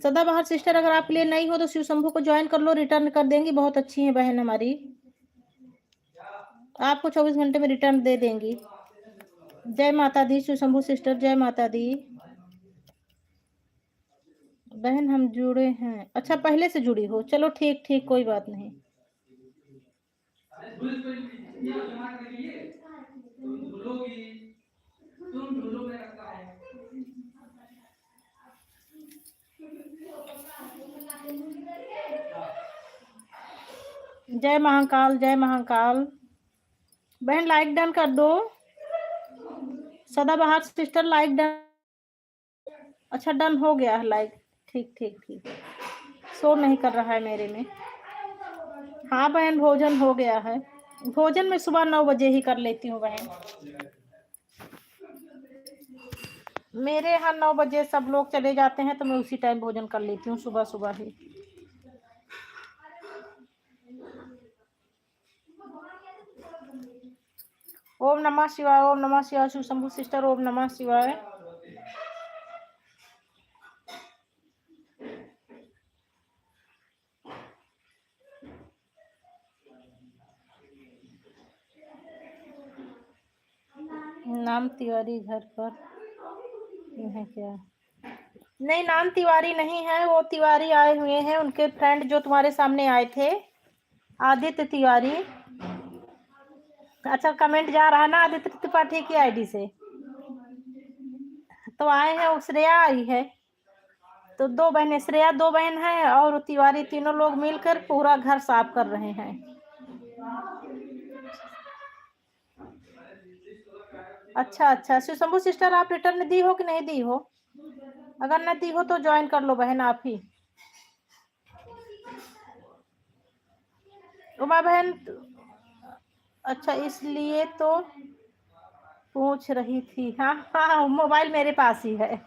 सदाबहार सिस्टर अगर आपके लिए नहीं हो तो शिवशंभु को ज्वाइन कर लो, रिटर्न कर देंगी, बहुत अच्छी है बहन हमारी, आपको 24 घंटे में रिटर्न दे देंगी। जय माता दी शिवशंभु सिस्टर, जय माता दी। बहन हम जुड़े हैं, अच्छा पहले से जुड़ी हो, चलो ठीक ठीक कोई बात नहीं। जय महाकाल, जय महाकाल। बहन लाइक डन कर दो। सदाबहार सिस्टर लाइक डन। अच्छा डन हो गया है लाइक, ठीक ठीक ठीक। शो नहीं कर रहा है मेरे में। हाँ बहन भोजन हो गया है। भोजन में सुबह 9 बजे ही कर लेती हूँ बहन। मेरे यहाँ 9 बजे सब लोग चले जाते हैं तो मैं उसी टाइम भोजन कर लेती हूँ, सुबह सुबह ही। ओम नमः शिवाय, ओम नमः शिवाय सुशंभु सिस्टर, ओम नमः शिवाय। नाम तिवारी घर पर है क्या? नहीं नाम तिवारी नहीं है, वो तिवारी आए हुए हैं, उनके फ्रेंड जो तुम्हारे सामने आए थे, आदित्य तिवारी। अच्छा कमेंट जा रहा है ना आदित्य त्रिपाठी की आईडी से, तो आए हैं। श्रेया आई है, तो 2 बहनें, श्रेया 2 बहन हैं और तिवारी, तीनों लोग मिलकर पूरा घर साफ कर रहे हैं। अच्छा अच्छा सुशंभु सिस्टर आप रिटर्न दी हो कि नहीं दी हो? अगर न दी हो तो ज्वाइन कर लो बहन आप ही। उमा बहन अच्छा इसलिए तो पूछ रही थी। हाँ हाँ मोबाइल मेरे पास ही है,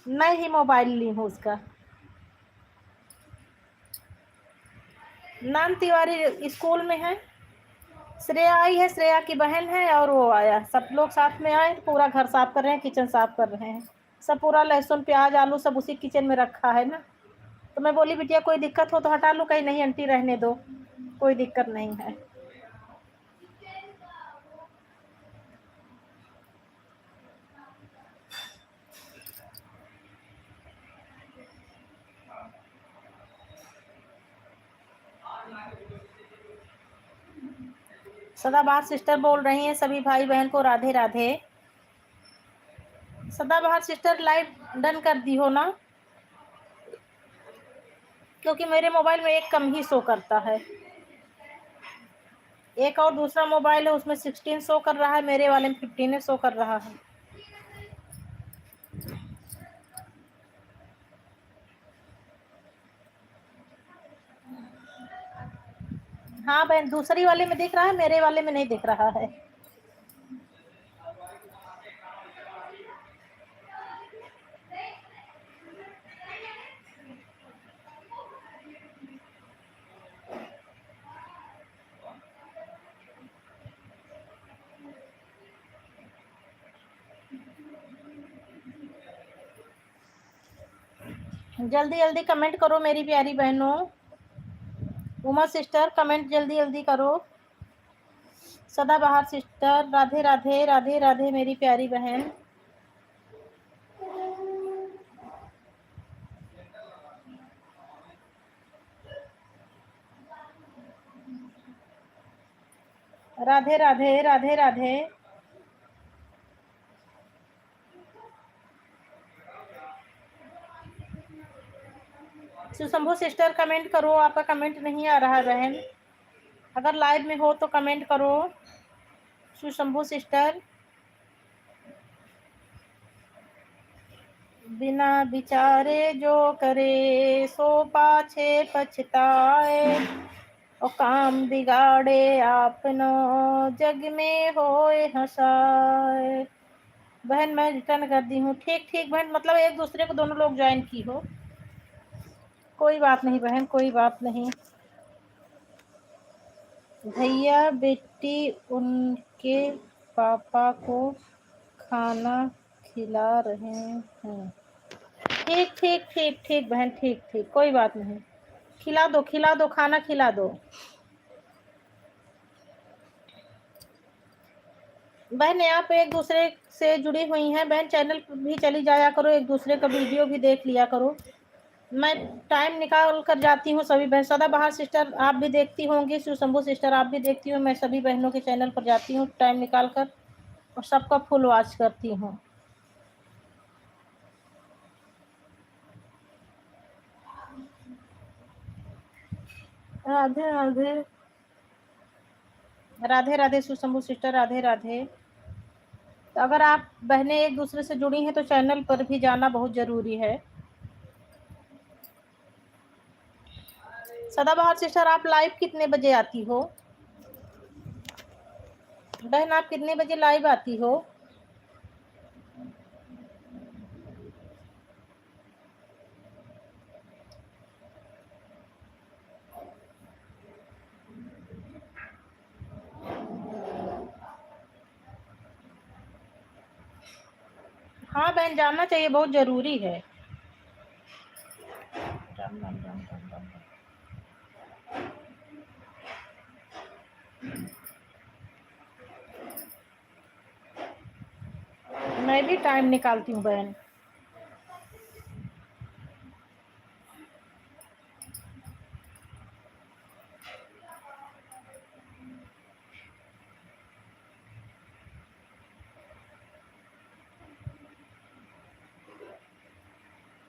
मैं ही मोबाइल ली हूँ उसका। नाम तिवारी स्कूल में है। श्रेया आई है, श्रेया की बहन है, और वो आया, सब लोग साथ में आए, पूरा घर साफ कर रहे हैं, किचन साफ कर रहे हैं। सब पूरा लहसुन प्याज आलू सब उसी किचन में रखा है ना, तो मैं बोली बिटिया कोई दिक्कत हो तो हटा लो, कहीं नहीं आंटी रहने दो, कोई दिक्कत नहीं है। सदाबहार सिस्टर बोल रही हैं सभी भाई बहन को राधे राधे। सदाबहार सिस्टर लाइव डन कर दी हो ना, क्योंकि मेरे मोबाइल में एक कम ही शो करता है। एक और दूसरा मोबाइल है उसमें 16 शो कर रहा है, मेरे वाले में 15 शो कर रहा है। हाँ बहन दूसरी वाले में दिख रहा है, मेरे वाले में नहीं दिख रहा है। जल्दी जल्दी कमेंट करो मेरी प्यारी बहनों। उमा सिस्टर कमेंट जल्दी जल्दी करो। सदाबहार सिस्टर राधे राधे राधे राधे मेरी प्यारी बहन। राधे राधे राधे राधे। सुशंभु सिस्टर कमेंट करो, आपका कमेंट नहीं आ रहा है बहन। अगर लाइव में हो तो कमेंट करो सुशंभु सिस्टर। बिना विचारे जो करे सो पाछे पछताए, और काम बिगाड़े आपनो जग में होए हंसाए। बहन मैं रिटर्न कर दी हूँ। ठीक ठीक बहन, मतलब एक दूसरे को दोनों लोग ज्वाइन की हो। कोई बात नहीं बहन, कोई बात नहीं। भैया बेटी उनके पापा को खाना खिला रहे हैं। ठीक ठीक ठीक ठीक बहन, ठीक ठीक, कोई बात नहीं। खिला दो खिला दो, खाना खिला दो। बहन आप एक दूसरे से जुड़ी हुई हैं बहन, चैनल पर भी चली जाया करो, एक दूसरे का वीडियो भी देख लिया करो। मैं टाइम निकाल कर जाती हूँ सभी बहन। सदाबहार सिस्टर आप भी देखती होंगी, सुशंभु सिस्टर आप भी देखती हो। मैं सभी बहनों के चैनल पर जाती हूँ टाइम निकाल कर, और सबका फुल वॉच करती हूँ। राधे राधे राधे राधे सुशंभु सिस्टर राधे राधे। तो अगर आप बहनें एक दूसरे से जुड़ी हैं तो चैनल पर भी जाना बहुत जरूरी है। सदाबहार सिस्टर आप लाइव कितने बजे आती हो बहन, आप कितने बजे लाइव आती हो? हाँ बहन जानना चाहिए, बहुत जरूरी है। राम राम राम राम राम। मैं भी टाइम निकालती हूँ बहन।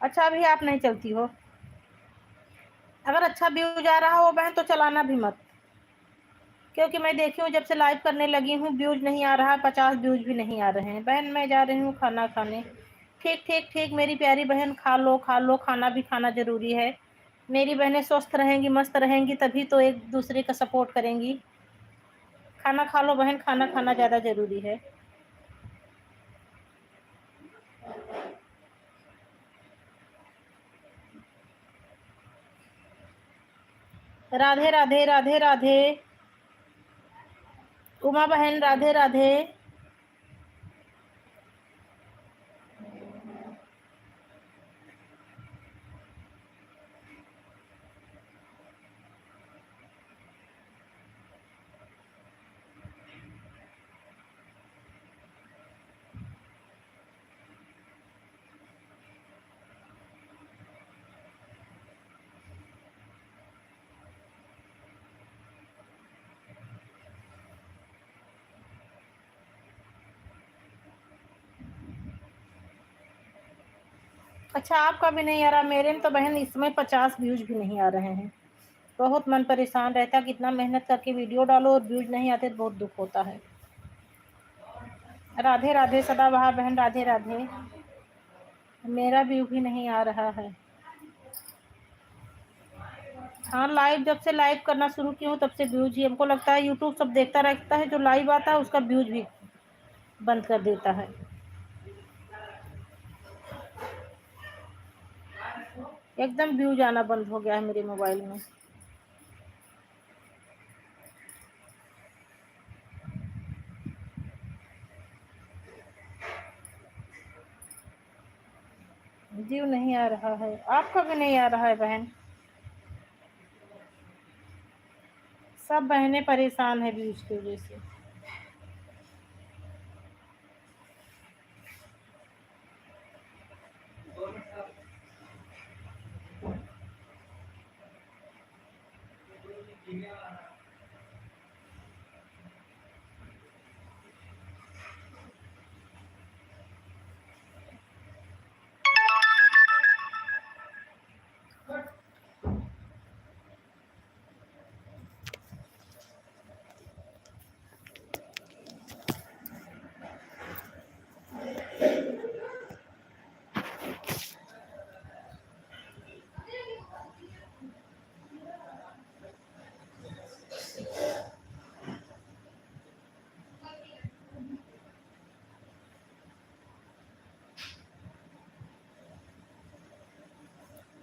अच्छा अभी आप नहीं चलती हो? अगर अच्छा व्यूज आ रहा हो बहन तो चलाना भी मत, क्योंकि मैं देखी हूँ जब से लाइव करने लगी हूँ व्यूज नहीं आ रहा, 50 व्यूज भी नहीं आ रहे हैं। बहन मैं जा रही हूँ खाना खाने। ठीक ठीक ठीक मेरी प्यारी बहन, खा लो खा लो, खाना भी खाना जरूरी है। मेरी बहनें स्वस्थ रहेंगी मस्त रहेंगी तभी तो एक दूसरे का सपोर्ट करेंगी। खाना खा लो बहन, खाना खाना ज़्यादा जरूरी है। राधे राधे राधे राधे। उमा बहन राधे राधे। अच्छा आपका भी नहीं आ रहा? मेरे में तो बहन इसमें 50 व्यूज भी नहीं आ रहे हैं। बहुत मन परेशान रहता है, कितना मेहनत करके वीडियो डालो और व्यूज नहीं आते तो बहुत दुख होता है। राधे राधे सदाबहार बहन राधे राधे। मेरा व्यू भी नहीं आ रहा है। हाँ लाइव जब से लाइव करना शुरू की हूँ तब से व्यूज ही, हमको लगता है यूट्यूब सब देखता रहता है, जो लाइव आता है उसका व्यूज भी बंद कर देता है। एकदम व्यूज आना बंद हो गया है मेरे मोबाइल में। व्यू नहीं आ रहा है, आपका भी नहीं आ रहा है बहन। सब बहनें परेशान है व्यूज की वजह से।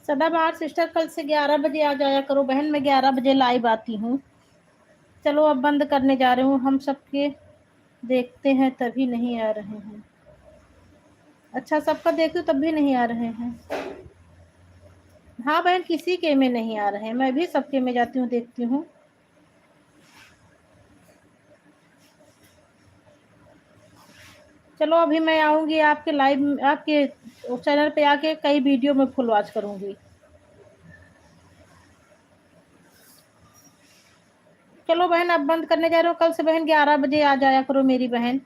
सदाबहार सिस्टर कल से 11 बजे आ जाया करो बहन, मैं 11 बजे लाइव आती हूँ। चलो अब बंद करने जा रही हूँ, हम सबके देखते हैं तभी नहीं आ रहे हैं। अच्छा सबका देखती हूँ तब भी नहीं आ रहे हैं। हाँ बहन किसी के में नहीं आ रहे हैं, मैं भी सबके में जाती हूँ देखती हूँ। चलो अभी मैं आऊंगी आपके लाइव, आपके चैनल पे आके कई वीडियो में फुल वॉच करूंगी। चलो बहन अब बंद करने जा रही हूँ, कल से बहन 11 बजे आ जाया करो मेरी बहन,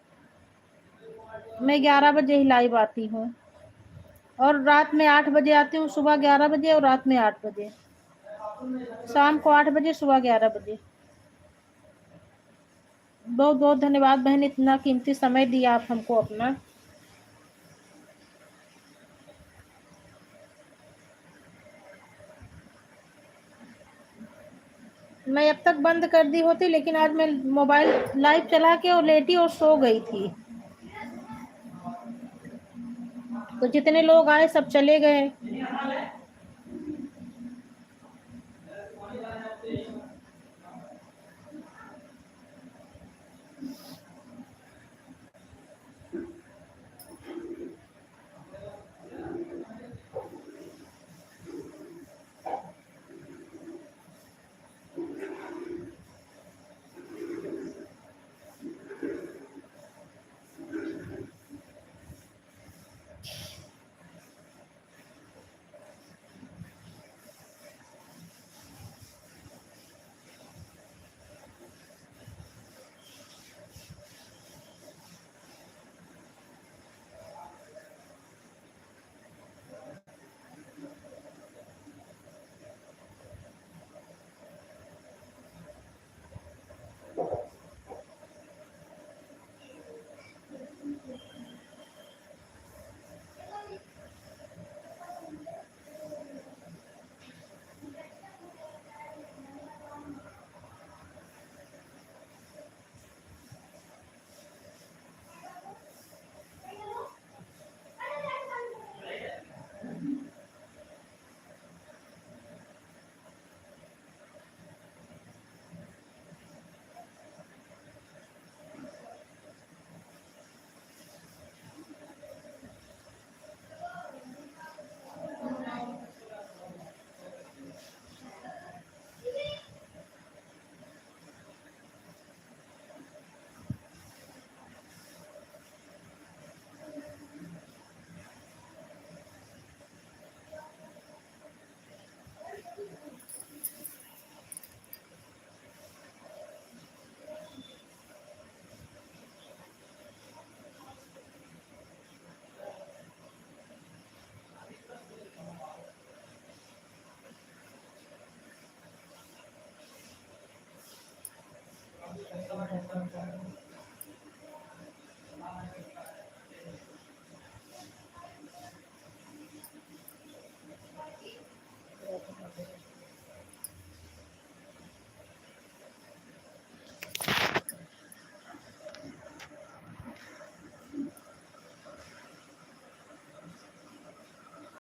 मैं 11 बजे ही लाइव आती हूँ। और रात में 8 बजे आती हूँ, सुबह 11 बजे और रात में 8 बजे, शाम को 8 बजे, सुबह 11 बजे। बहुत बहुत धन्यवाद बहन, इतना कीमती समय दिया आप हमको अपना। मैं अब तक बंद कर दी होती, लेकिन आज मैं मोबाइल लाइव चला के और लेटी और सो गई थी, तो जितने लोग आए सब चले गए।